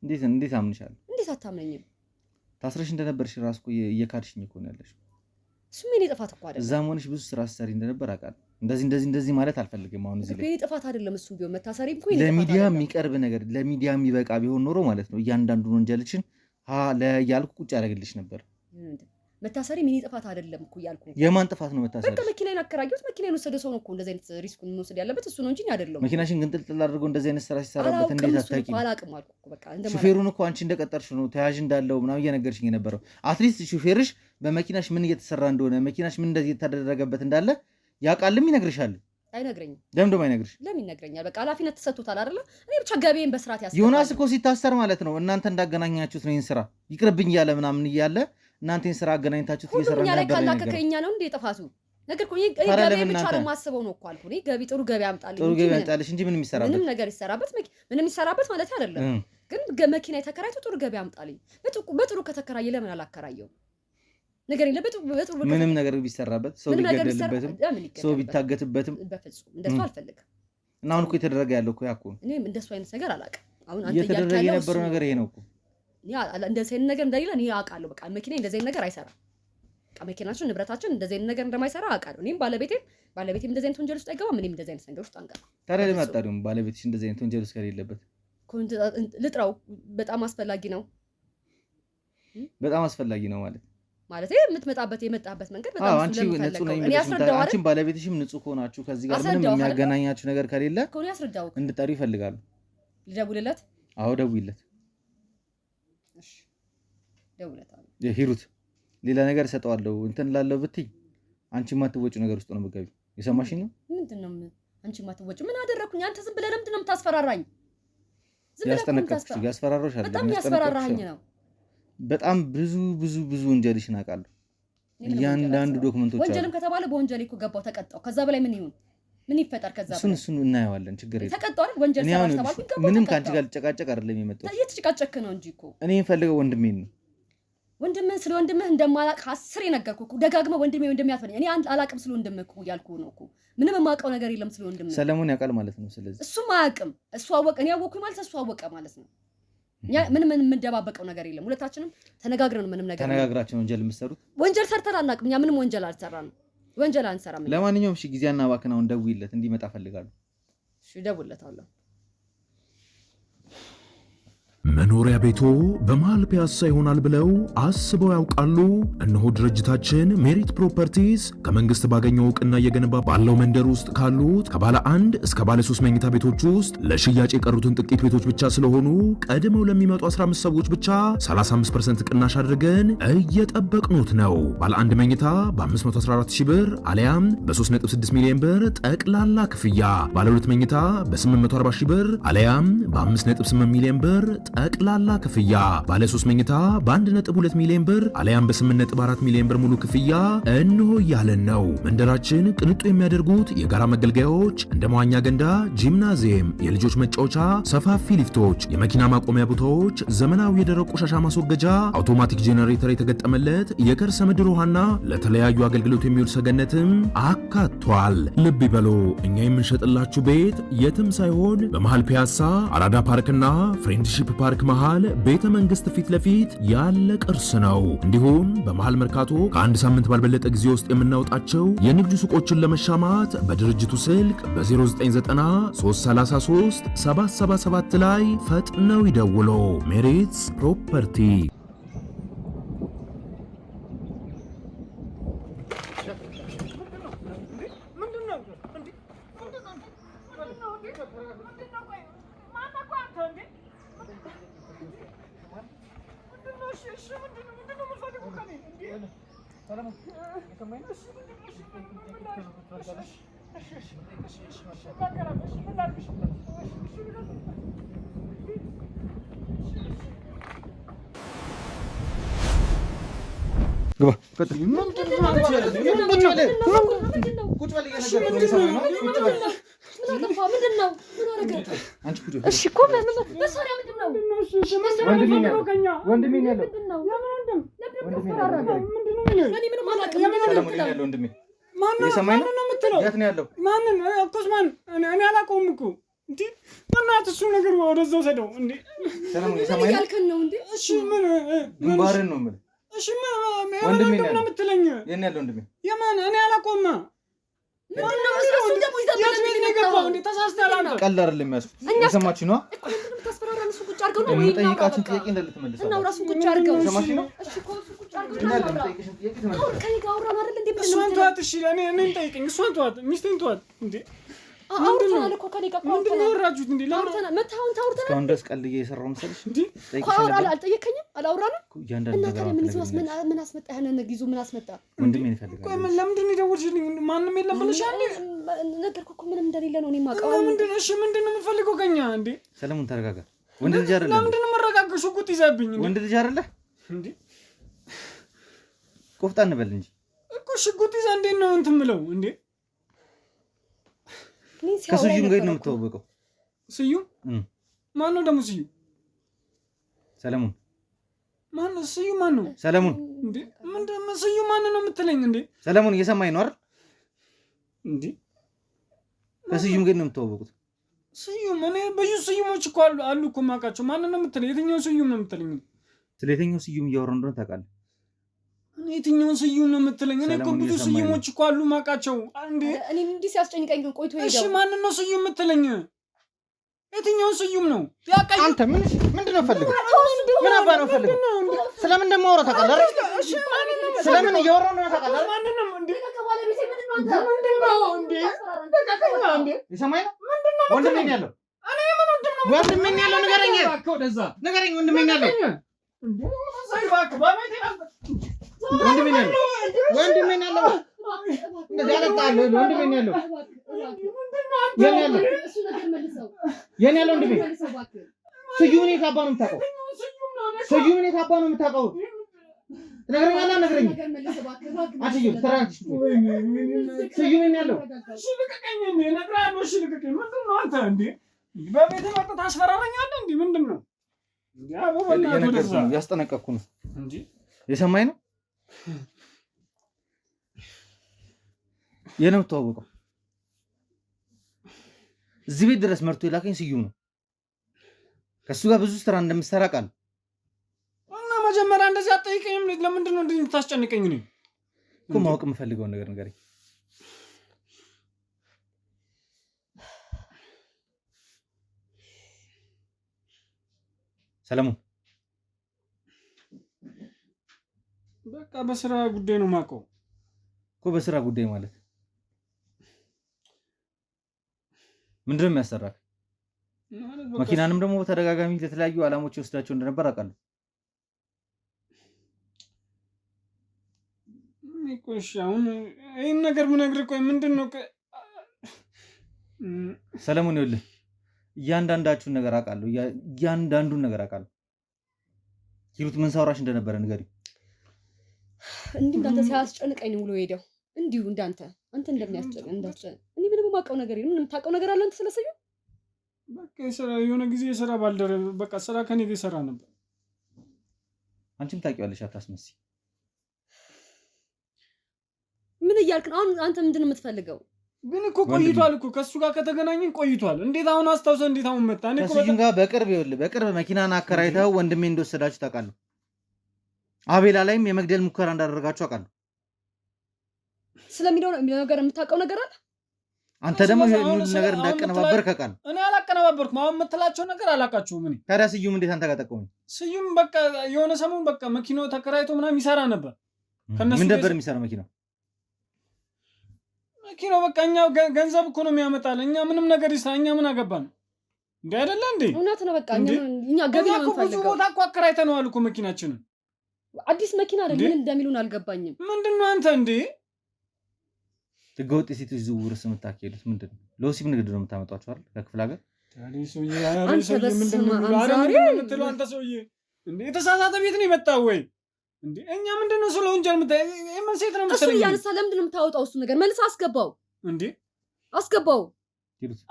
Speaker 1: እንዴት አምንሻለሁ?
Speaker 2: እንዴት አታምነኝም?
Speaker 1: ታስረሽ እንደነበርሽ ራስ እኮ እየካድሽኝ እኮ ነው ያለሽ።
Speaker 2: እሱም የኔ ጥፋት እኮ አይደለም።
Speaker 1: እዛም ሆነሽ ብዙ ስራ ስትሰሪ እንደነበር አውቃለሁ። እንደዚህ ማለት አልፈልግም። አሁን እዚህ ላይ
Speaker 2: የኔ ጥፋት አይደለም። እሱም ቢሆን መታሰሪም እኮ
Speaker 1: ለሚዲያ የሚቀርብ ነገር ለሚዲያ የሚበቃ ቢሆን ኖሮ ማለት ነው እያንዳንዱን ወንጀልሽን ያልኩ ቁጭ ያደርግልሽ ነበር።
Speaker 2: መታሰሪ የኔ ጥፋት አይደለም እኮ ያልኩ።
Speaker 1: የማን ጥፋት ነው መታሰሪ?
Speaker 2: በቃ መኪናዬን አከራየሁት። መኪናዬን ወሰደ ሰው ነው እኮ እንደዚህ አይነት ሪስክ መውሰድ ያለበት እሱ ነው እንጂ አይደለም።
Speaker 1: መኪናሽን ግን ጥልጥል አድርጎ እንደዚህ አይነት ስራ ሲሰራበት እንዴት አታውቂም?
Speaker 2: አላውቅም አልኩ እኮ በቃ።
Speaker 1: ሹፌሩን እኮ አንቺ እንደቀጠርሽ ነው ተያዥ እንዳለው ምናምን እየነገርሽኝ የነበረው። አትሊስት ሹፌርሽ በመኪናሽ ምን እየተሰራ እንደሆነ መኪናሽ ምን እንደዚህ የተደረገበት እንዳለ ያውቃልም ይነግርሻል።
Speaker 2: አይነግረኝም።
Speaker 1: ለምን ደሞ አይነግርሽ?
Speaker 2: ለምን ይነግረኛል? በቃ ኃላፊነት ተሰጥቶታል አይደለ? እኔ ብቻ ገቤን በስርዓት ያስቀምጣል።
Speaker 1: ዮናስ እኮ ሲታሰር ማለት ነው እናንተ እንዳገናኛችሁት ነው። ይሄን ስራ ይቅርብኝ እያለ ምናምን እያለ እናንተን ስራ አገናኝታችሁት እየሰራ ነበር።
Speaker 2: ሁሉም ያለ ካላከከኛ ነው እንዴ ጥፋቱ? ነገር እኮ ገቤ ብቻ ነው የማስበው ነው እኮ አልኩ። እኔ ጥሩ ገቤ አምጣልኝ
Speaker 1: እንጂ ምንም ይሰራበት
Speaker 2: ምንም ነገር ይሰራበት ማለት አይደለም። ግን መኪና የተከራይቶ ጥሩ ገቤ አምጣልኝ። በጥሩ ከተከራየ ለምን አላከራየው? ነገር የለም። በጥሩ
Speaker 1: ምንም ነገር ቢሰራበት ሰው ቢገደልበትም ሰው ቢታገትበትም
Speaker 2: በፍጹም እንደሱ አልፈልግም።
Speaker 1: እና አሁን እኮ የተደረገ ያለው እኮ ያኮ ነው።
Speaker 2: እኔም እንደሱ አይነት ነገር አላውቅም። አሁን አንተ
Speaker 1: እየተደረገ የነበረው ነገር ይሄ ነው እኮ።
Speaker 2: እንደዚህ አይነት ነገር እንደሌለ እኔ አውቃለሁ። በቃ መኪና እንደዚህ አይነት ነገር አይሰራም። በቃ መኪናችን ንብረታችን እንደዚህ አይነት ነገር እንደማይሰራ አውቃለሁ። እኔም ባለቤቴም እንደዚህ አይነት ወንጀል ውስጥ አይገባም። እኔም እንደዚህ አይነት ነገር ውስጥ አንገባም።
Speaker 1: ታዲያ ለምን አጣሪውም? ባለቤትሽ እንደዚህ አይነት ወንጀል ውስጥ ከሌለበት
Speaker 2: ልጥራው በጣም አስፈላጊ ነው።
Speaker 1: በጣም አስፈላጊ ነው
Speaker 2: ማለት የመጣበት መንገድ በጣም ስለምፈልገው እኔ አስረዳው አይደል
Speaker 1: አንቺም ባለቤትሽም ንጹህ ሆናችሁ ከዚህ ጋር ምንም የሚያገናኛችሁ ነገር ከሌለ እንድጠሪ ይፈልጋሉ
Speaker 2: ልደውልለት
Speaker 1: አዎ ደውይለት
Speaker 2: እሺ ደውለታለሁ
Speaker 1: የሂሩት ሌላ ነገር ሰጠዋለሁ እንትን ላለው ብትይ አንቺ ማትወጪ ነገር ውስጥ ነው የምትገቢው የሰማሽኝ ነው
Speaker 2: ምንድነው አንቺ ማትወጪ ምን አደረኩኝ አንተ ዝም ብለህ ለምንድነው የምታስፈራራኝ
Speaker 1: ያስፈራራሽ አይደለም
Speaker 2: በጣም ያስፈራራኝ ነው
Speaker 1: በጣም ብዙ ወንጀልሽን አውቃለሁ እያንዳንዱ ዶክመንቶች
Speaker 2: ወንጀልም ከተባለ በወንጀል እኮ ገባው ተቀጣው ከዛ በላይ ምን ይሁን ምን ይፈጠር ከዛ በላይ
Speaker 1: እሱን እናየዋለን ችግር የለም
Speaker 2: ተቀጣው አይደል ወንጀል ሰራሽ ተባልኩኝ ገባው
Speaker 1: ምንም ካንቺ ጋር ልጨቃጨቅ አይደለም የመጣው
Speaker 2: እየተጨቃጨክ ነው እንጂ እኮ
Speaker 1: እኔ የምፈልገው ወንድሜን ነው
Speaker 2: ወንድምህን ስለ ወንድምህ እንደማላቅ 10 የነገርኩህ እኮ ደጋግመህ ወንድሜ አትበለኝ እኔ አላቅም ስለ ወንድምህ እኮ ያልኩህ ነው እኮ ምንም የማውቀው ነገር የለም ስለ ወንድምህ
Speaker 1: ሰለሞን ያውቃል ማለት ነው ስለዚህ
Speaker 2: እሱም አያውቅም እሱ አወቀ እኔ ያወቅኩኝ ማለት እሱ አወቀ ማለት ነው ምንም የምንደባበቀው ነገር የለም ሁለታችንም ተነጋግረን ምንም ነገር
Speaker 1: ተነጋግራችሁ ወንጀል የምትሰሩት ወንጀል
Speaker 2: ሰርተን አናውቅም እኛ ምንም ወንጀል አልሰራንም ወንጀል አንሰራም
Speaker 1: ለማንኛውም እሺ ጊዜና ባክናውን ደውይለት እንዲመጣ ፈልጋለሁ
Speaker 2: እሺ ደውልለታለሁ
Speaker 4: መኖሪያ ቤቶ በመሃል ፒያሳ ይሆናል ብለው አስበው ያውቃሉ? እነሆ ድርጅታችን ሜሪት ፕሮፐርቲስ ከመንግስት ባገኘው ዕውቅና እየገነባ ባለው መንደር ውስጥ ካሉት ከባለ 1 እስከ ባለ 3 መኝታ ቤቶች ውስጥ ለሽያጭ የቀሩትን ጥቂት ቤቶች ብቻ ስለሆኑ ቀድመው ለሚመጡ 15 ሰዎች ብቻ 35% ቅናሽ አድርገን እየጠበቅኑት ነው። ባለ 1 መኝታ በ514,000 ብር አሊያም በ3.6 ሚሊዮን ብር ጠቅላላ ክፍያ፣ ባለ 2 መኝታ በ840,000 ብር አሊያም በ5.8 ሚሊዮን ብር ጠቅላላ ክፍያ፣ ባለ 3 መኝታ በ1.2 ሚሊዮን ብር አሊያም በ8.4 ሚሊዮን ብር ሙሉ ክፍያ እንሆ ያለን ነው። መንደራችን ቅንጡ የሚያደርጉት የጋራ መገልገያዎች እንደ መዋኛ ገንዳ፣ ጂምናዚየም፣ የልጆች መጫወቻ፣ ሰፋፊ ሊፍቶች፣ የመኪና ማቆሚያ ቦታዎች፣ ዘመናዊ የደረቅ ቆሻሻ ማስወገጃ፣ አውቶማቲክ ጄነሬተር የተገጠመለት የከርሰ ምድር ውሃና ለተለያዩ አገልግሎት የሚውል ሰገነትም አካቷል። ልብ ይበሉ፣ እኛ የምንሸጥላችሁ ቤት የትም ሳይሆን በመሃል ፒያሳ አራዳ ፓርክና ፍሬንድሺፕ ፓርክ መሃል ቤተ መንግስት ፊት ለፊት ያለ ቅርስ ነው። እንዲሁም በመሃል መርካቶ ከአንድ ሳምንት ባልበለጠ ጊዜ ውስጥ የምናወጣቸው የንግድ ሱቆችን ለመሻማት በድርጅቱ ስልክ በ0990 333 777 ላይ ፈጥነው ይደውሉ። ሜሪትስ ፕሮፐርቲ
Speaker 1: ግባ ግንባርን ነው የምልህ
Speaker 3: እሺ ወንድሜ ነው የምትለኝ
Speaker 1: የኔ ያለው ወንድሜ
Speaker 3: የማን እኔ አላቆማ ምንድነው እሱ ደግሞ ይዘበለው እንዴ ተሳስተላ ነው
Speaker 1: ቀልድ አይደለም ያስኩት የሰማችሁ ነው
Speaker 2: እኮ ምንድነው ተስፈራራን እሱ ቁጭ አድርገው ነው
Speaker 1: የምጠይቃችሁን ጥያቄ እንደልትመልሳለሁ
Speaker 2: እና ራሱን ቁጭ አድርገው
Speaker 1: ሰማችሁ ነው
Speaker 2: እሺ እኮ እሱ ቁጭ አድርገው ነው የምጠይቅሽን ጥያቄ ትመልሳለህ ከኔ ጋር አውራን አይደል እንዴ
Speaker 3: እሷን ተዋት እሺ እኔን ጠይቅኝ እሷን ተዋት ሚስቴን ተዋት እንዴ
Speaker 2: አውርተናል እኮ ከኔ ጋር
Speaker 3: ምንድነው ያወራችሁት እንዴ
Speaker 2: አውርተናል መታውን ታውርተናል
Speaker 1: እስካሁን ድረስ ቀልድ እየሰራው መሰለሽ
Speaker 3: እንዴ
Speaker 2: አልጠየከኝም አላወራንም
Speaker 1: እያንዳንዱ ነገር
Speaker 2: ምን አስመጣ ያንን ይዞ ምን አስመጣ
Speaker 1: ወንድሜ ይፈልጋል
Speaker 3: ቆይ ለምንድን ነው የደወልሽልኝ ማንም የለም ብለሻል
Speaker 2: ነገርኩህ እኮ ምንም እንደሌለ ነው እኔ ማውቀው
Speaker 3: ምንድን ነው የምፈልገው ከኛ እንዴ
Speaker 1: ሰለሞን ተረጋጋ ወንድ ልጅ አይደለ
Speaker 3: ለምንድን ነው መረጋጋት ሽጉጥ ይዘብኝ
Speaker 1: ወንድ ልጅ አይደለ
Speaker 3: እንዴ
Speaker 1: ቆፍጣን በል እንጂ
Speaker 3: እኮ ሽጉጥ ይዘህ እንዴት ነው እንትን የምለው እንዴ
Speaker 1: ከስዩም ጋር ነው የምትተዋወቀው
Speaker 3: ስዩም ማን ነው ደግሞ ስዩም
Speaker 1: ሰለሞን
Speaker 3: ማን ነው ስዩም ማን ነው
Speaker 1: ሰለሞን
Speaker 3: እንዴ ምንድነው ስዩም ማን ነው የምትለኝ እንዴ
Speaker 1: ሰለሞን እየሰማኝ ነው አይደል
Speaker 3: እንዴ
Speaker 1: ከስዩም ጋር ነው የምትተዋወቁት
Speaker 3: ስዩም እኔ ብዙ ስዩሞች እኮ አሉ እኮ የማውቃቸው ማን ነው የምትለኝ የትኛው ስዩም ነው የምትለኝ
Speaker 1: ስለ የትኛው ስዩም እያወራን እንደሆነ ታውቃለህ
Speaker 3: የትኛውን ስዩም ነው የምትለኝ እኔ እኮ ብዙ ስዩሞች እኮ አሉ የማውቃቸው እንዴ
Speaker 2: እኔ እንዲህ ሲያስጨንቀኝ ቆይቶ ሄደው
Speaker 3: እሺ ማን ነው ስዩም የምትለኝ የትኛውን ስዩም ነው?
Speaker 1: አንተ ምንድነው ፈልገው? ምን አባ ነው ፈልገው? ስለምን እንደማወራ ታውቃለህ? ስለምን እያወራሁ ነው ታውቃለህ?
Speaker 3: ማንንም እንዴ
Speaker 2: ከባለቤቴ ምንድነው አንተ?
Speaker 3: ምንድነው እንዴ?
Speaker 1: እንዴ ይሰማኝ ነው? ወንድሜ ነው ያለው።
Speaker 3: እኔ ምን
Speaker 1: ወንድሜ ነው ያለው? ንገረኝ፣ ንገረኝ። ወንድሜ ነው ያለው።
Speaker 3: እንዴ ሳይባክ ባባቴ
Speaker 1: ወንድሜ ነው ያለው። ወንድሜ ነው ያለው። እንደዚህ አለጣለሁ። ወንድሜ ነው ያለው። የኔ ያለው የኔ ያለው ወንድሜ ስዩም የት አባ ነው የምታውቀው? ስዩም የት አባ ነው የምታውቀው? ትነግረኛለህ? አትነግረኝም? አትይም ትራንች ስዩም የት ያለው?
Speaker 3: ሽልቀቀኝ እንዴ ነግራለሁ። ሽልቀቀኝ ምንድነው አንተ እንዴ? በቤት መጥተህ ታስፈራራኛለህ እንዴ? ምንድነው እንዴ? አቦ በእናትህ
Speaker 1: ያስጠነቀቅኩ ነው
Speaker 3: እንዴ?
Speaker 1: የሰማኝ ነው። የኔ የምትዋወቀው እዚህ ቤት ድረስ መርቶ የላከኝ ስዩም ነው። ከሱ ጋር ብዙ ስራ እንደምሰራ ቃል
Speaker 3: እና መጀመሪያ እንደዚህ አትጠይቀኝም? ለምንድን ነው እንደዚህ የምታስጨንቀኝ? ነው
Speaker 1: እኮ ማወቅ የምፈልገውን ነገር ንገረኝ። ሰለሞን
Speaker 3: በቃ በስራ ጉዳይ ነው የማውቀው
Speaker 1: እኮ። በስራ ጉዳይ ማለት ምንድነው የሚያሰራክ? መኪናንም ደግሞ በተደጋጋሚ ለተለያዩ ዓላማዎች ይወስዳቸው እንደነበር አውቃለሁ።
Speaker 3: እሺ አሁን ይሄን ነገር ምነግርህ ቆይ ምንድነው?
Speaker 1: ሰለሞን ይኸውልህ እያንዳንዳችሁን ነገር አውቃለሁ። እያንዳንዱን ነገር አውቃለሁ። ሂሩት ምን ሳውራሽ እንደነበረ ንገሪኝ።
Speaker 2: እንዲህ እንዳንተ ሲያስጨንቀኝ ነው ብሎ ሄደው እንዲሁ እንዳንተ አንተ እንደሚያስጨንቅ እንዳስጨንቅ እኔ ምንም የማውቀው ነገር የለም። ምንም ታውቀው ነገር አለ አንተ ስለሰዩ?
Speaker 3: በቃ የሆነ ጊዜ የሥራ ባልደረብ በቃ ስራ ከኔ ጋር ይሰራ ነበር።
Speaker 1: አንቺም ታውቂዋለሽ፣ አታስመስይ።
Speaker 2: ምን እያልክ ነው አሁን? አንተ ምንድን ነው የምትፈልገው?
Speaker 3: ግን እኮ ቆይቷል እኮ ከሱ ጋር ከተገናኘን ቆይቷል። እንዴት አሁን አስታውሰህ እንዴት አሁን መጣ? እኔ እኮ
Speaker 1: ከስዩም ጋር በቅርብ ይኸውልህ በቅርብ መኪናን አከራይተው ወንድሜ እንደወሰዳችሁ ታውቃለህ። አቤላ ላይም የመግደል ሙከራ እንዳደረጋችሁ አውቃለሁ።
Speaker 2: ስለሚለው ነገር የምታውቀው ነገር አለ?
Speaker 1: አንተ ደግሞ ይሄን ነገር እንዳቀነባበር ካውቃለህ።
Speaker 3: እኔ አላቀነባበርኩም። አሁን የምትላቸው ነገር አላውቃቸውም። እኔ
Speaker 1: ታዲያ ስዩም እንዴት አንተ ጋር ጠቆመኝ?
Speaker 3: ስዩም በቃ የሆነ ሰሞን በቃ መኪናው ተከራይቶ ምናምን ይሰራ ነበር።
Speaker 1: ምን ነበር የሚሰራው መኪናው?
Speaker 3: መኪናው በቃ እኛ ገንዘብ እኮ ነው የሚያመጣል። እኛ ምንም ነገር ይስራ፣ እኛ ምን አገባን እንዴ? አይደለ እንዴ?
Speaker 2: እውነት ነው። በቃ እኛ ገቢ ነው የምንፈልገው።
Speaker 3: ብዙ ቦታ እኮ አከራይተነዋል እኮ መኪናችንን።
Speaker 2: አዲስ መኪና አይደል? ምን እንደሚሉን አልገባኝም።
Speaker 3: ምንድነው አንተ እንዴ?
Speaker 1: ህገወጥ የሴቶች ዝውውር የምታካሄዱት ምንድን ነው? ለወሲብ ንግድ ነው የምታመጧቸው አይደል? ከክፍለ ሀገር
Speaker 3: ታዲያ ሰውዬ ምንድነው አንተ ሰውዬ እንዴ? የተሳሳተ ቤት ነው የመጣው ወይ እንዴ? እኛ ምንድነው ስለ ወንጀል ምን ሴት ነው
Speaker 2: እሱ እያነሳ ለምንድን ነው የምታወጣው? እሱ ነገር መልስ አስገባው
Speaker 3: እንዴ?
Speaker 2: አስገባው።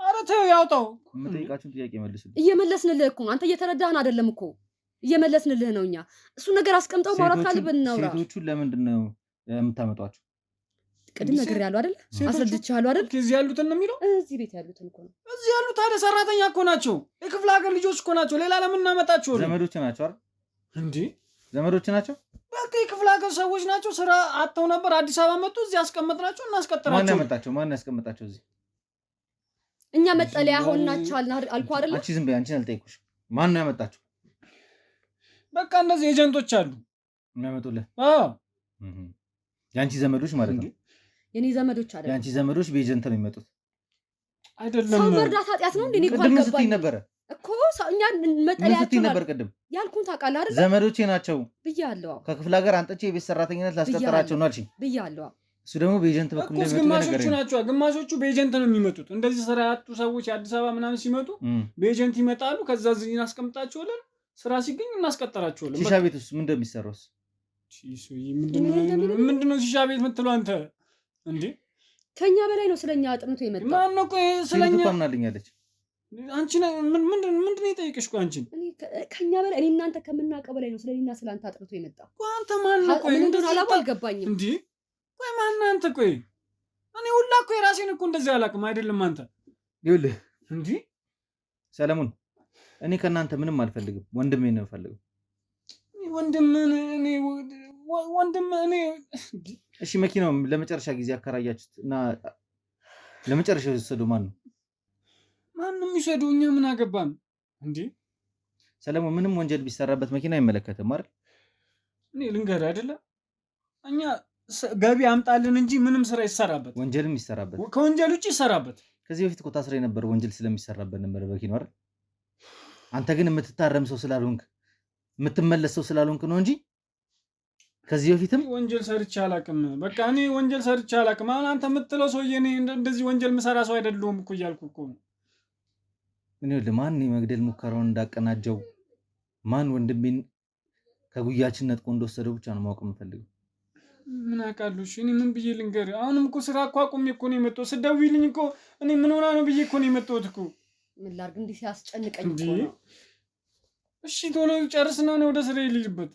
Speaker 3: ኧረ ተው ያውጣው።
Speaker 1: የምጠይቃችሁን ጥያቄ መልሱልኝ።
Speaker 2: እየመለስንልህ እኮ አንተ እየተረዳህን አይደለም እኮ እየመለስንልህ ነው። እኛ እሱ ነገር አስቀምጠው ማውራት ካለብን እናውራ።
Speaker 1: ሴቶቹን ለምንድን ነው የምታመጧቸው?
Speaker 2: ቅድም ነገር ያለው አይደል? አስረድቻለሁ አይደል?
Speaker 3: እዚህ ያሉትን ነው የሚለው።
Speaker 2: እዚህ ቤት ያሉትን እኮ ነው።
Speaker 3: እዚህ ያሉት ታዲያ ሰራተኛ እኮ ናቸው። የክፍለ ሀገር ልጆች እኮ ናቸው። ሌላ ለምን እናመጣቸው?
Speaker 1: ዘመዶች ናቸው አይደል?
Speaker 3: እንዴ
Speaker 1: ዘመዶች ናቸው።
Speaker 3: በቃ የክፍለ ሀገር ሰዎች ናቸው። ስራ አጥተው ነበር፣ አዲስ አበባ መጡ። እዚህ አስቀመጥናቸው፣ እናስቀጥራቸው።
Speaker 1: ማን ያመጣቸው? ማን ያስቀመጣቸው እዚህ?
Speaker 2: እኛ መጠለያ ሆናቸው አልኩ አይደል?
Speaker 1: አንቺ ዝም በይ። አንቺን አልጠይቁሽ። ማን ነው ያመጣቸው?
Speaker 3: በቃ እነዚህ ኤጀንቶች አሉ
Speaker 1: የሚያመጡልህ።
Speaker 3: አዎ
Speaker 1: የአንቺ ዘመዶች ማለት ነው።
Speaker 2: የኔ ዘመዶች አይደል?
Speaker 1: የአንቺ ዘመዶች በኤጀንት ነው የሚመጡት
Speaker 3: አይደለም?
Speaker 2: ሰው መርዳት ኃጢአት ነው እንዴ? እኔ እኮ
Speaker 1: ቅድም ስትይ
Speaker 2: አልገባኝም
Speaker 1: ነበረ
Speaker 2: እኮ እኛ መጠለያቸው
Speaker 1: ነበር። ቅድም
Speaker 2: ያልኩን ታውቃለህ አይደል?
Speaker 1: ዘመዶቼ ናቸው
Speaker 2: ብያለሁ።
Speaker 1: ከክፍለ ሀገር አንጥቼ የቤት ሰራተኝነት ላስቀጥራቸው ነው አልሽኝ
Speaker 2: ብያለሁ።
Speaker 1: እሱ ደግሞ በኤጀንት በኩል እንደሚመጡ
Speaker 3: ግማሾቹ ናቸው። ግማሾቹ በኤጀንት ነው የሚመጡት። እንደዚህ ስራ ያጡ ሰዎች የአዲስ አበባ ምናምን ሲመጡ በኤጀንት ይመጣሉ። ከዛ እዚህ እናስቀምጣቸዋለን። ስራ ሲገኝ እናስቀጥራቸዋለን።
Speaker 1: ሺሻ ቤት ውስጥ ምን እንደሚሰራውስ?
Speaker 3: ምንድነው ሺሻ ቤት የምትለው አንተ እንዴ?
Speaker 2: ከኛ በላይ ነው ስለኛ አጥንቶ የመጣው።
Speaker 3: ማን ነው? ቆይ ስለኛ
Speaker 1: ታምናልኛለች።
Speaker 3: አንቺ ምንድነው የጠየቅሽ? ቆይ አንቺን
Speaker 2: ከኛ በላይ እኔ እናንተ ከምናውቀው በላይ ነው ስለኔና ስለአንተ አጥንቶ የመጣው።
Speaker 3: ቆይ አንተ ማን ነው? ቆይ
Speaker 2: እንደዚህ አልገባኝም
Speaker 3: እንዴ? ቆይ ማን አንተ? ቆይ እኔ ሁላ እኮ የራሴን እኮ እንደዚህ አላውቅም። አይደለም አንተ
Speaker 1: ይኸውልህ
Speaker 3: እንዴ
Speaker 1: ሰለሞን፣ እኔ ከእናንተ ምንም አልፈልግም። ወንድሜ ነው የምፈልገው።
Speaker 3: ወንድም እኔ
Speaker 1: እሺ፣ መኪናው ለመጨረሻ ጊዜ አከራያችሁት እና ለመጨረሻ የወሰደው ማን ነው?
Speaker 3: ማንም ይሰደው፣ እኛ ምን አገባን እንዴ?
Speaker 1: ሰለሞን ምንም ወንጀል ቢሰራበት መኪና አይመለከትም አይደል?
Speaker 3: እኔ ልንገርህ አይደለ እኛ ገቢ አምጣልን እንጂ ምንም ስራ ይሰራበት፣
Speaker 1: ወንጀልም ይሰራበት፣
Speaker 3: ከወንጀል ውጭ ይሰራበት።
Speaker 1: ከዚህ በፊት እኮ ታስረ የነበረ ወንጀል ስለሚሰራበት ነበር መኪናው አይደል? አንተ ግን የምትታረም ሰው ስላልሆንክ የምትመለስ ሰው ስላልሆንክ ነው እንጂ ከዚህ በፊትም
Speaker 3: ወንጀል ሰርቼ አላውቅም። በቃ እኔ ወንጀል ሰርቼ አላውቅም። አሁን አንተ የምትለው ሰውዬ እኔ እንደዚህ ወንጀል ምሰራ ሰው አይደለሁም እኮ እያልኩ እኮ ነው።
Speaker 1: እኔ ለማን የመግደል ሙከራውን እንዳቀናጀው ማን ወንድሜን ከጉያችን ነጥቆ እንደወሰደው ብቻ ነው ማወቅ የምፈልገው።
Speaker 3: ምን አውቃለሁ? እሺ እኔ ምን ብዬ ልንገርህ? አሁንም እኮ ስራ እኮ አቁሜ እኮ ነው የመጣሁት። ስትደውይልኝ እኮ እኔ ምን ሆና ነው ብዬ እኮ ነው የመጣሁት እኮ።
Speaker 2: ምን ላድርግ? እንዲህ ሲያስጨንቀኝ እኮ ነው።
Speaker 3: እሺ ቶሎ ጨርስና ነው ወደ ስራ ልሂድበት።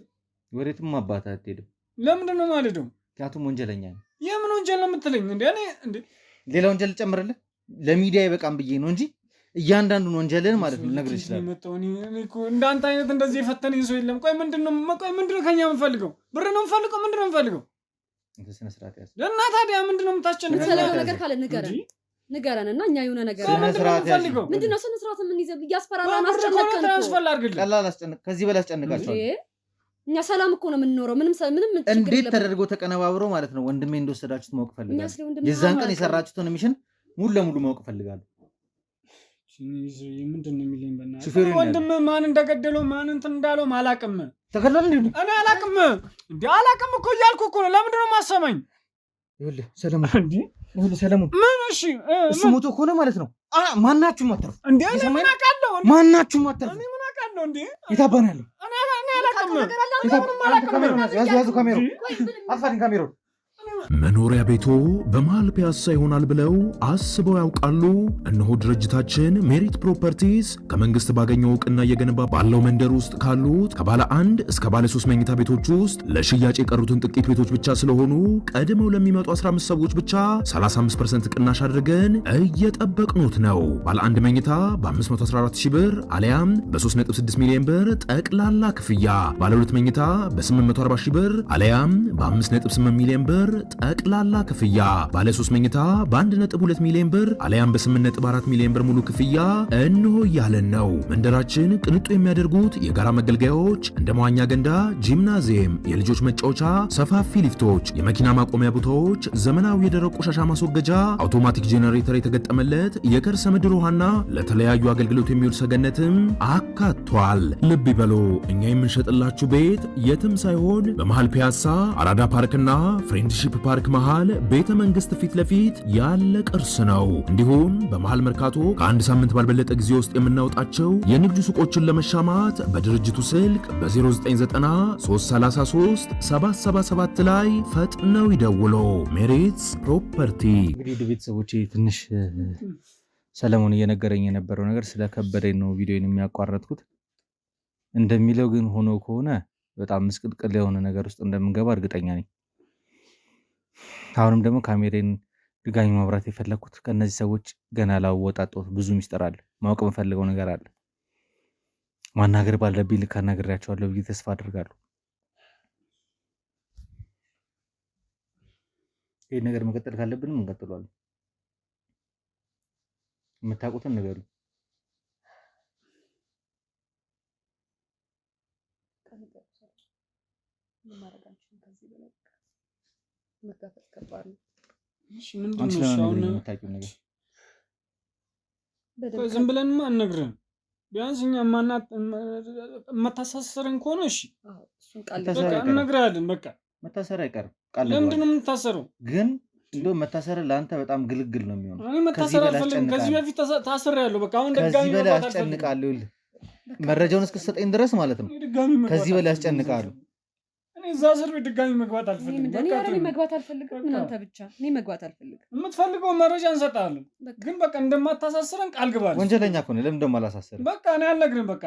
Speaker 1: ወዴትም አባታ አትሄድም።
Speaker 3: ለምንድን ነው የማልሄደው?
Speaker 1: ምክንያቱም ወንጀለኛ ነው።
Speaker 3: የምን ወንጀል ነው የምትለኝ? እኔ
Speaker 1: ሌላ ወንጀል ልጨምርልህ? ለሚዲያ ይበቃም ብዬ ነው እንጂ እያንዳንዱን ወንጀልን ማለት ነው ልነግርህ ይችላል።
Speaker 3: እንዳንተ አይነት እንደዚህ የፈተነኝ ሰው የለም። ቆይ ምንድን ነው ከኛ የምንፈልገው? ብር ነው የምፈልገው? ምንድን ነው የምፈልገው?
Speaker 1: ስነ ስርዓት ያዝ
Speaker 3: እና ታዲያ ምንድን ነው የምታስጨንቀው?
Speaker 2: ስለሆነ ነገር ካለ ንገረን እና እኛ የሆነ ነገር
Speaker 1: ስነ ስርዓት ያዝ።
Speaker 2: ምንድን ነው ስነ ስርዓት? ምን ይዘህ እያስፈራራን አስጨነቀን እኮ።
Speaker 1: ቀላል አስጨንቅ፣ ከዚህ በላይ አስጨንቃቸዋል።
Speaker 2: እኛ ሰላም እኮ ነው የምንኖረው። ምንም
Speaker 1: እንዴት ተደርጎ ተቀነባብሮ ማለት ነው ወንድሜ እንደወሰዳችሁት ማወቅ ፈልጋለሁ። የዛን ቀን የሰራችሁትን ሚሽን ሙሉ ለሙሉ ማወቅ ፈልጋለሁ።
Speaker 3: ምንድን ነው የሚለኝ? በእናትህ ወንድም ማን እንደገደለው ማን እንትን እንዳለው አላውቅም።
Speaker 1: ተገድሏል እንዴ?
Speaker 3: እኔ አላውቅም እንዴ አላውቅም እኮ እያልኩ እኮ ነው። ለምንድን ነው የማሰማኝ?
Speaker 1: ይኸውልህ ሰለሞን ሰለሞን
Speaker 3: ምን? እሺ
Speaker 1: እሱ ሞቶ ከሆነ ማለት ነው ማናችሁም አትርፉ
Speaker 3: እንዴ? እኔ ምን አውቃለሁ?
Speaker 1: ማናችሁም አትርፉ።
Speaker 3: እኔ ምን አውቃለሁ እንዴ?
Speaker 1: የታባን ያለው
Speaker 3: እኔ አላውቅም።
Speaker 1: ያዙ ካሜራውን አፋን ካሜራውን።
Speaker 4: መኖሪያ ቤቶ በመሃል ፒያሳ ይሆናል ብለው አስበው ያውቃሉ? እነሆ ድርጅታችን ሜሪት ፕሮፐርቲስ ከመንግስት ባገኘው እውቅና እየገነባ ባለው መንደር ውስጥ ካሉት ከባለ 1 እስከ ባለ 3 መኝታ ቤቶች ውስጥ ለሽያጭ የቀሩትን ጥቂት ቤቶች ብቻ ስለሆኑ ቀድመው ለሚመጡ 15 ሰዎች ብቻ 35% ቅናሽ አድርገን እየጠበቅኑት ነው። ባለ 1 መኝታ በ514,000 ብር አሊያም በ3.6 ሚሊዮን ብር ጠቅላላ ክፍያ፣ ባለ 2 መኝታ በ840,000 ብር አሊያም በ5.8 ሚሊዮን ብር ጠቅላላ ክፍያ፣ ባለ 3 መኝታ በ1.2 ሚሊዮን ብር አሊያም በ8.4 ሚሊዮን ብር ሙሉ ክፍያ እንሆ እያለን ነው። መንደራችን ቅንጡ የሚያደርጉት የጋራ መገልገያዎች እንደ መዋኛ ገንዳ፣ ጂምናዚየም፣ የልጆች መጫወቻ፣ ሰፋፊ ሊፍቶች፣ የመኪና ማቆሚያ ቦታዎች፣ ዘመናዊ የደረቅ ቆሻሻ ማስወገጃ፣ አውቶማቲክ ጄኔሬተር የተገጠመለት የከርሰ ምድር ውሃና ለተለያዩ አገልግሎት የሚውል ሰገነትም አካቷል። ልብ ይበሉ፣ እኛ የምንሸጥላችሁ ቤት የትም ሳይሆን በመሃል ፒያሳ አራዳ ፓርክና ፍሬንድሺፕ ፓርክ መሃል ቤተ መንግስት ፊት ለፊት ያለ ቅርስ ነው። እንዲሁም በመሃል መርካቶ ከአንድ ሳምንት ባልበለጠ ጊዜ ውስጥ የምናወጣቸው የንግድ ሱቆችን ለመሻማት በድርጅቱ ስልክ በ099333 ላይ ፈጥነው ይደውሉ። ሜሪትስ ፕሮፐርቲ።
Speaker 1: እንግዲህ ቤተሰቦቼ ትንሽ ሰለሞን እየነገረኝ የነበረው ነገር ስለከበደኝ ነው ቪዲዮን የሚያቋረጥኩት። እንደሚለው ግን ሆኖ ከሆነ በጣም ምስቅልቅል የሆነ ነገር ውስጥ እንደምንገባ እርግጠኛ ነኝ። አሁንም ደግሞ ካሜሬን ድጋሚ ማብራት የፈለኩት ከነዚህ ሰዎች ገና ላወጣጣሁት ብዙ ሚስጥር አለ፣ ማወቅ የምፈልገው ነገር አለ። ማናገር ባለብኝ ልክ አናግሬያቸዋለሁ ብዬ ተስፋ አድርጋለሁ። ይህ ነገር መቀጠል ካለብንም እንቀጥሏለን። የምታውቁትን ንገሩ።
Speaker 2: መጋፈጥ ከባድ ነው።
Speaker 3: ዝም ብለንማ አንነግርህም። ቢያንስ እኛ የማታሳስረን ከሆነ እሺ እንነግርሃለን። በቃ
Speaker 1: መታሰር አይቀርም።
Speaker 3: ለምንድን ነው የምታሰረው?
Speaker 1: ግን እንደውም መታሰር ለአንተ በጣም ግልግል ነው የሚሆነው።
Speaker 3: እኔ መታሰር አልፈልግም። ከዚህ በፊት ታስሬያለሁ። በቃ አሁን
Speaker 1: ከዚህ በላይ አስጨንቃለሁ። መረጃውን እስክትሰጠኝ ድረስ ማለት ነው። ከዚህ በላይ አስጨንቃለሁ።
Speaker 3: እዛ እስር ቤት ድጋሚ መግባት አልፈልግም።
Speaker 2: እኔ መግባት አልፈልግም። እናንተ ብቻ እኔ መግባት አልፈልግም።
Speaker 3: የምትፈልገው መረጃ እንሰጣለን፣ ግን በቃ እንደማታሳስረን ቃል ግባል።
Speaker 1: ወንጀለኛ ከሆነ ለምን ደግሞ አላሳስርም?
Speaker 3: በቃ እኔ አልነግርህም። በቃ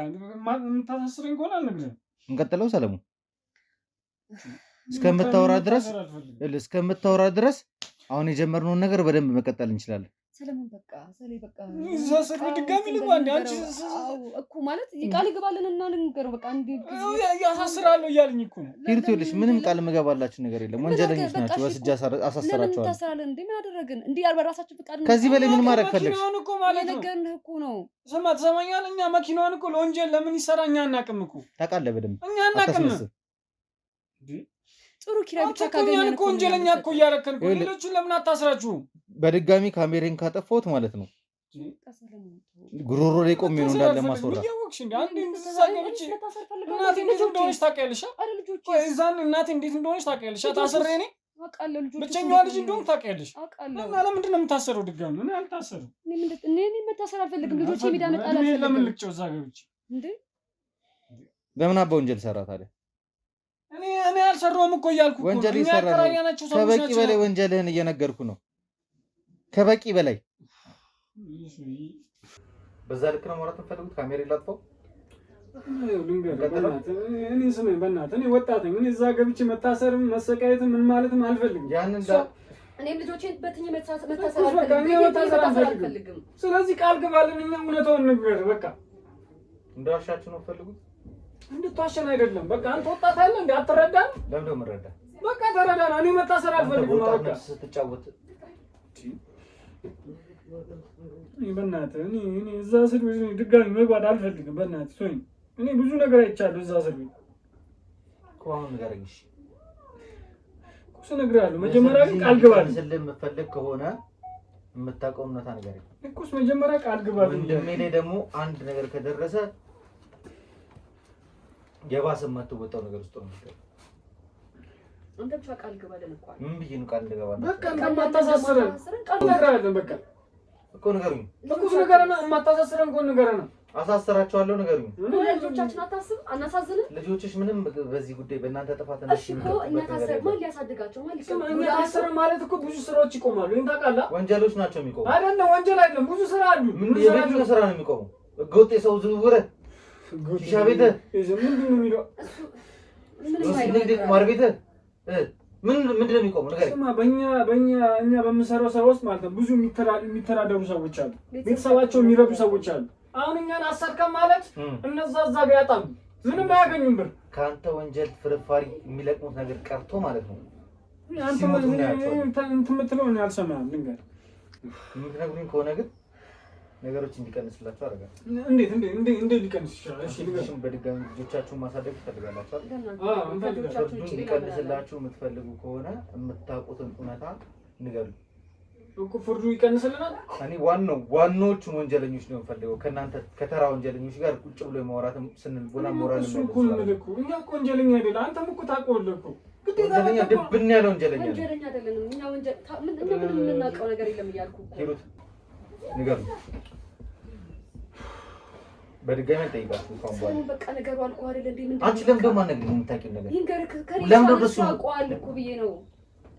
Speaker 3: የምታሳስረኝ ከሆነ አልነግርህም።
Speaker 1: እንቀጥለው። ሰለሞን እስከምታወራ ድረስ አሁን የጀመርነውን ነገር በደንብ መቀጠል እንችላለን።
Speaker 2: ሰለሞን በቃ
Speaker 3: እዛ ስር ድጋሚ ልግባ እንደ አንቺ
Speaker 2: እኮ ማለት ቃል ይገባልንና ልንገረው በቃ እንዴ
Speaker 3: ያሳስራለሁ እያለኝ እኮ ነው።
Speaker 1: ሂሩትልሽ ምንም ቃል መገባላችሁ ነገር የለም። ወንጀለኞች ናቸው። ወስጃ አሳስራቸዋለሁ።
Speaker 2: ለምን ታሰራለን እንዴ? ምን አደረግን እንዴ? ያልበራሳችሁ ፍቃድ ነው።
Speaker 1: ከዚህ በላይ ምን ማድረግ ፈለግሽ?
Speaker 3: መኪናውን እኮ ማለት ነው
Speaker 2: ነገርንህ እኮ ነው።
Speaker 3: ስማ ትሰማኛለህ? እኛ መኪናውን እኮ ለወንጀል ለምን ይሰራ እኛ አናውቅም እኮ ታውቃለህ። በደንብ
Speaker 1: እኛ አናውቅም።
Speaker 2: ጥሩ ኪራይ ብቻ ካገኘን
Speaker 3: እኮ ወንጀለኛ እኮ እያረከን እኮ ሌሎቹን ለምን አታስራችሁ?
Speaker 1: በድጋሚ ካሜሬን ካጠፋሁት ማለት ነው ጉሮሮ ላይ ቆሜ ነው እንዳለ ማስወራ።
Speaker 3: እናቴ እንዴት እንደሆነች ታውቂያለሽ? እዛን እናቴ እንዴት እንደሆነች ታውቂያለሽ? ታስሬ እኔ ብቸኛዋ ልጅ እንደሆንኩ ታውቂያለሽ። እና ለምንድን ነው የምታሰረው ድጋሚ? እኔ አልታሰርም።
Speaker 2: እኔ መታሰር አልፈልግም። ልጆቼ ሜዳ መጣል አልፈልግም።
Speaker 3: ለምን ልቅጨው እዛ ገብቼ
Speaker 2: እንዴ?
Speaker 1: በምን አባ ወንጀል ሰራ ታዲያ?
Speaker 3: እኔ አልሰራሁም እኮ እያልኩ እኮ
Speaker 1: ወንጀል ይሰራል። ከበቂ በላይ ወንጀልህን እየነገርኩ ነው። ከበቂ በላይ በዛ ልክ ነው ማውራት የምትፈልጉት? ካሜራ ላጥፋው?
Speaker 3: እኔ ስሜን በእናትህ እኔ ወጣት ነኝ። እኔ እዛ ገብቼ መታሰርም መሰቃየትም ምን ማለትም አልፈልግም።
Speaker 2: እኔም ልጆቼን በትኜ መታሰር አልፈልግም።
Speaker 3: ስለዚህ ቃል ግባልን፣ እኛ እውነታውን ንገር። በቃ
Speaker 1: እንደዋሻችሁ ነው የምትፈልጉት?
Speaker 3: እንድትዋሸን አይደለም። በቃ አንተ ወጣት አይደል እንዴ? አትረዳም?
Speaker 1: ለምን ነው የምረዳ?
Speaker 3: በቃ ተረዳና። እኔ መታሰር አልፈልግም። በቃ
Speaker 1: ስትጫወት
Speaker 3: በእናትህ እኔ እዛ እስር ቤት ድጋሚ መግባት አልፈልግም። በእናትህ ተወኝ። እኔ ብዙ ነገር አይቻለሁ እዛ እስር ቤት
Speaker 1: እኮ። አሁን ንገረኝ
Speaker 3: እኮ እነግርሃለሁ። መጀመሪያ ግን ቃል ግባልኝ።
Speaker 1: ስለምፈልግ ከሆነ የምታውቀው እውነታ ንገረኝ
Speaker 3: እኮ። መጀመሪያ ቃል ግባልኝ።
Speaker 1: ወንድሜ ላይ ደግሞ አንድ ነገር ከደረሰ የባሰ የማትወጣው ነገር ውስጥ ነው የምትገባው።
Speaker 2: አንተ ብቻ ቃል ግባልን እኮ።
Speaker 1: ምን ብዬሽ ነው ቃል እንደገባለሁ?
Speaker 3: በቃ እንደማታሳስረን ቃል እነግርሃለሁ። በቃ
Speaker 1: እኮ ንገሩኝ
Speaker 3: እኮ ንገረና። የማታሳስረን እኮ ንገረና።
Speaker 1: አሳስራቸዋለሁ። ንገሩኝ።
Speaker 2: ልጆቻችን አታስብ አናሳዝንም።
Speaker 1: ልጆችሽ ምንም በዚህ ጉዳይ በእናንተ ጥፋት
Speaker 2: እሺ እኮ እኛ ታሰር ማን ሊያሳድጋቸው ማለት ነው?
Speaker 3: እኛ ታሰር ማለት እኮ ብዙ ስራዎች ይቆማሉ። ይሄን ታውቃለህ?
Speaker 1: ወንጀሎች ናቸው የሚቆሙ።
Speaker 3: አይደለም ወንጀል አይደለም፣ ብዙ ስራ አሉ።
Speaker 1: ምን የቤት ስራ ነው የሚቆሙ? ህገወጥ የሰው ዝውውር፣ ሺሻ ቤት፣
Speaker 3: ምንድን ነው የሚለው?
Speaker 1: ንግድ፣ ቁማር ቤት ምንድን ነው የሚቆሙ? ንገረኝ።
Speaker 3: ስማ እኛ በምንሰራው ስራ ውስጥ ማለት ነው ብዙ የሚተዳደሩ ሰዎች አሉ። ቤተሰባቸው የሚረዱ ሰዎች አሉ። አሁን እኛን አሰርከን ማለት እነዛ እዛ ጋር ያጣሉ፣ ምንም አያገኙም ብር።
Speaker 1: ከአንተ ወንጀል ፍርፋሪ የሚለቅሙት ነገር ቀርቶ ማለት ነው።
Speaker 3: አንተ የምትለው እኔ አልሰማህም። ልንገርህ፣
Speaker 1: የምትነግሩኝ ከሆነ ግን ነገሮች እንዲቀንስላችሁ አደርጋለሁ።
Speaker 3: እንዴት ሊቀንስ ይችላል? እሺ ንገረኝ።
Speaker 1: በድጋሚ ልጆቻችሁን ማሳደግ ትፈልጋላችሁ አይደል?
Speaker 2: ልጆቻችን
Speaker 1: እንዲቀንስላችሁ የምትፈልጉ ከሆነ የምታውቁትን እውነታ ንገሩኝ
Speaker 3: እኮ። ፍርዱ ይቀንስልናል።
Speaker 1: እኔ ዋናዎቹን ወንጀለኞች ነው የምፈልገው። ከእናንተ ከተራ ወንጀለኞች ጋር ቁጭ ብሎ የማውራት ስንል ቦና ሞራል ነው
Speaker 3: እኮ እኮ። እኛ እኮ ወንጀለኛ አይደለም። አንተም እኮ ታውቀዋለህ እኮ።
Speaker 1: ወንጀለኛ ድብን ያለ ወንጀለኛ ነው።
Speaker 2: ወንጀለኛ አይደለም። እኛ ምንም የምናውቀው ነገር የለም እያልኩ እኮ።
Speaker 1: ሂሩት ንገሩኝ። በድጋሚ ጠይቃችሁ እንኳን በኋላ
Speaker 2: በቃ ነገሩ አልኩህ አይደል እንዴ? ምንድን
Speaker 1: አንቺ ለምን ደግሞ አነግሪኝ? የምታውቂው ነገር
Speaker 2: ይንገርክ ከሪሳ
Speaker 1: ለምን ነው ደስ
Speaker 2: አውቀዋል እኮ ብዬ ነው።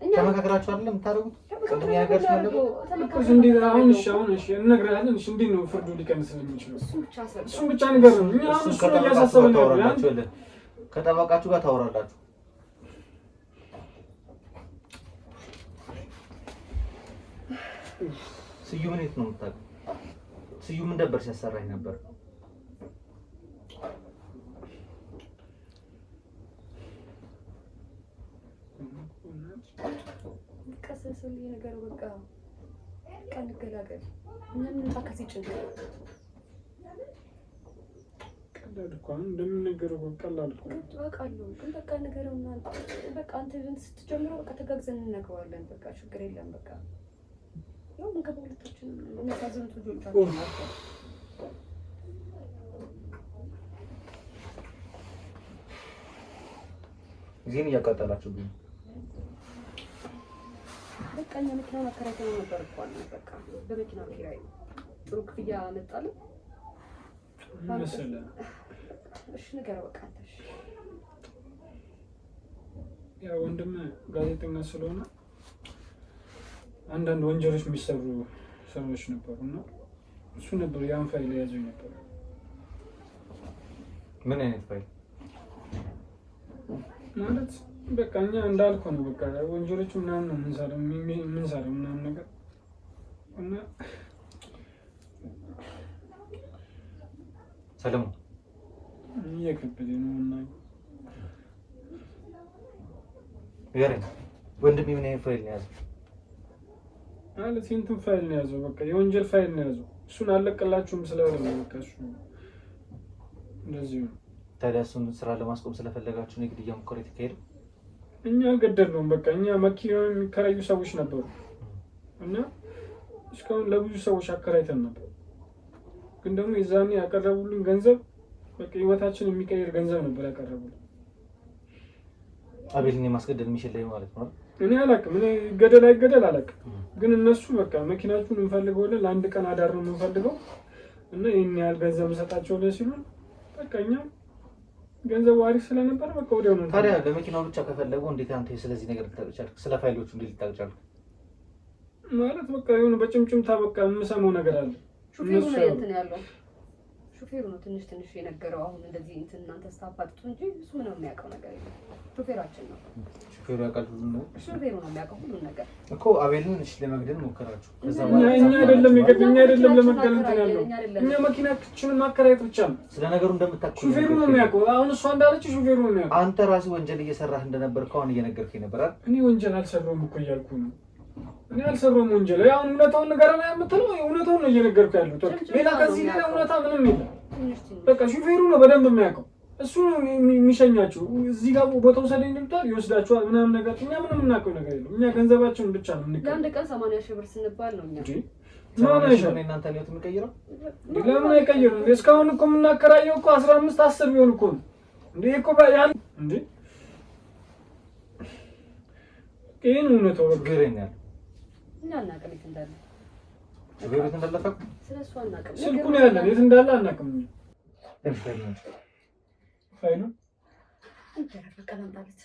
Speaker 2: እኛ
Speaker 1: ተመካከራችሁ አይደል የምታደርጉት? ቀድሞ ያገርሽ ነው
Speaker 3: እኮ። እንዴ አሁን እሺ እንነግርሃለን። እሺ እንዴት ነው ፍርዱ ሊቀንስልን የሚችለው? እሱን ብቻ ንገረን። እኛ አሁን እሱ ነው እያሳሰበን ያለው።
Speaker 1: ከጠበቃችሁ ጋር ታወራላችሁ። ስዩምን የት ነው የምታውቀው? ስዩም ነበር ሲያሰራኝ ነበር።
Speaker 2: ቀሰሰል ነገር በቃ እንገላገል። ምንም እንጣ ከዚህ ጭንቀት
Speaker 3: ቀላል እኮ ነው እንደምንነገረው ቀላል እኮ ነው።
Speaker 2: አውቃለሁ ግን በቃ ነገርና በቃ አንተ ስትጀምረው በቃ ተጋግዘን እንነግረዋለን። በቃ ችግር የለም። በቃ ያው ምን ከሁለታችን የሚያሳዝኑት ልጆች አሉ።
Speaker 1: ጊዜን እያቃጠላችሁብኝ።
Speaker 2: በቃ እኛ መኪና ማከራየት ነበር እኮ አለ። በቃ በመኪና ኪራይ ጥሩ ክፍያ መጣልን
Speaker 3: መሰለህ።
Speaker 2: እሺ ንገረው በቃ አንተ። እሺ
Speaker 3: ያው ወንድም ጋዜጠኛ ስለሆነ አንዳንድ ወንጀሎች የሚሰሩ ሰዎች ነበሩና እሱ ነበር ያን ፋይል ያዘኝ ነበር።
Speaker 1: ምን አይነት ፋይል
Speaker 3: ማለት? በቃ እኛ እንዳልከው ነው። በቃ ወንጀሎቹ ምናምን ነው የምንሰራው ምናምን ነገር
Speaker 1: ሰለሞን
Speaker 3: እየከበደኝ ነው እና
Speaker 1: ይገርም ወንድሜ ምን አይነት ፋይል ነው ያዘው?
Speaker 3: ማለት እንትን ፋይል ነው ያዘው። በቃ የወንጀል ፋይል ነው ያዘው። እሱን አለቀላችሁም ስለሆነ በቃ እሱ እንደዚህ ነው።
Speaker 1: ታዲያ እሱን ስራ ለማስቆም ስለፈለጋችሁ ነው ግድያ ሙከራ የተካሄደው?
Speaker 3: እኛ ገደልነው። በቃ እኛ መኪናውን የሚከራዩ ሰዎች ነበሩ እና እስካሁን ለብዙ ሰዎች አከራይተን ነበር። ግን ደግሞ የዛኔ ያቀረቡልን ገንዘብ በቃ ህይወታችን የሚቀይር ገንዘብ ነበር ያቀረቡልን።
Speaker 1: አቤልን የማስገደል የሚችል ላይ ማለት ነው።
Speaker 3: እኔ አላውቅም፣ እኔ ገደል አይገደል አላውቅም። ግን እነሱ በቃ መኪናችሁን እንፈልገዋለን ለአንድ ቀን አዳር ነው የምንፈልገው እና ይህን ያህል ገንዘብ እንሰጣቸዋለን ሲሉን በቃ እኛ ገንዘቡ አሪፍ ስለነበር በቃ ወዲያው ነው።
Speaker 1: ታዲያ ለመኪናው ብቻ ከፈለጉ እንዴት አንተ ስለዚህ ነገር ልታውቅ ቻልክ? ስለ ፋይሎቹ እንዴት ልታውቅ ቻልክ?
Speaker 3: ማለት በቃ የሆነ በጭምጭምታ በቃ የምሰማው ነገር አለ።
Speaker 2: ሹፌሩ ነው እንትን ያለው ሹፌሩ ነው ትንሽ የነገረው። አሁን እንደዚህ እንትን እናንተ ስታፋጥጡ እንጂ እሱ ምንም የሚያውቀው ነገር የለም። ሹፌራችን ነው።
Speaker 1: ሹፌሩ ያውቃል ሁሉን ነገር።
Speaker 2: ሹፌሩ ነው የሚያውቀው ሁሉን ነገር
Speaker 1: እኮ አቤልን እሺ ለመግደል ሞከራችሁ። ከዛ
Speaker 3: እኛ አይደለም ለመግደል እንትን ያለው እኛ መኪናችንን ማከራየት ብቻ ነው።
Speaker 1: ስለ ነገሩ እንደምታውቁ
Speaker 3: ሹፌሩ ነው የሚያውቀው። አሁን እሷ እንዳለች ሹፌሩ ነው የሚያውቀው።
Speaker 1: አንተ ራስህ ወንጀል እየሰራህ እንደነበር ከሆነ እየነገርከኝ ነበር አይደል?
Speaker 3: እኔ ወንጀል አልሰራሁም እኮ እያልኩ ነው። እኔ አልሰራሁም ወንጀል። ያው እውነታውን ንገረና የምትለው እውነታውን ነው እየነገርኩ ያለሁት። ሌላ ከዚህ ሌላ እውነታ ምንም የለም። በቃ ሹፌሩ ነው በደንብ የሚያውቀው። እሱ ነው የሚሸኛችሁ። እዚህ ጋር ቦታው ሰደኝ እንድታል ይወስዳችኋል ምናምን ነገር። እኛ ምንም እናውቀው ነገር የለም። እኛ ገንዘባችንን ብቻ ነው እንቀበል።
Speaker 2: ለአንድ ቀን 80,000 ብር ስንባል ነው እኛ
Speaker 3: ማን አይሻል
Speaker 1: እናንተ ነው የምትቀይረው?
Speaker 3: ለምን አይቀይሩም? እስካሁን እኮ የምናከራየው እኮ 15 10 ቢሆን እኮ ነው እንዴ እኮ ያን እንዴ ይሄን እውነታው
Speaker 1: ግሬኛል።
Speaker 2: እኛ አናውቅም የት እንዳለ
Speaker 1: ሹፌሩ የት እንዳለ ታውቁ?
Speaker 2: ስለሱ አናውቅም።
Speaker 3: ስልኩ ነው ያለን የት እንዳለ አናውቅም። ፋይሉ
Speaker 2: እንዴ በቃ ላምጣለት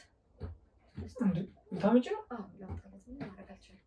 Speaker 3: እንዴ ታመጪ ነው?
Speaker 2: አዎ ላምጣለት ምን አደርጋለሁ?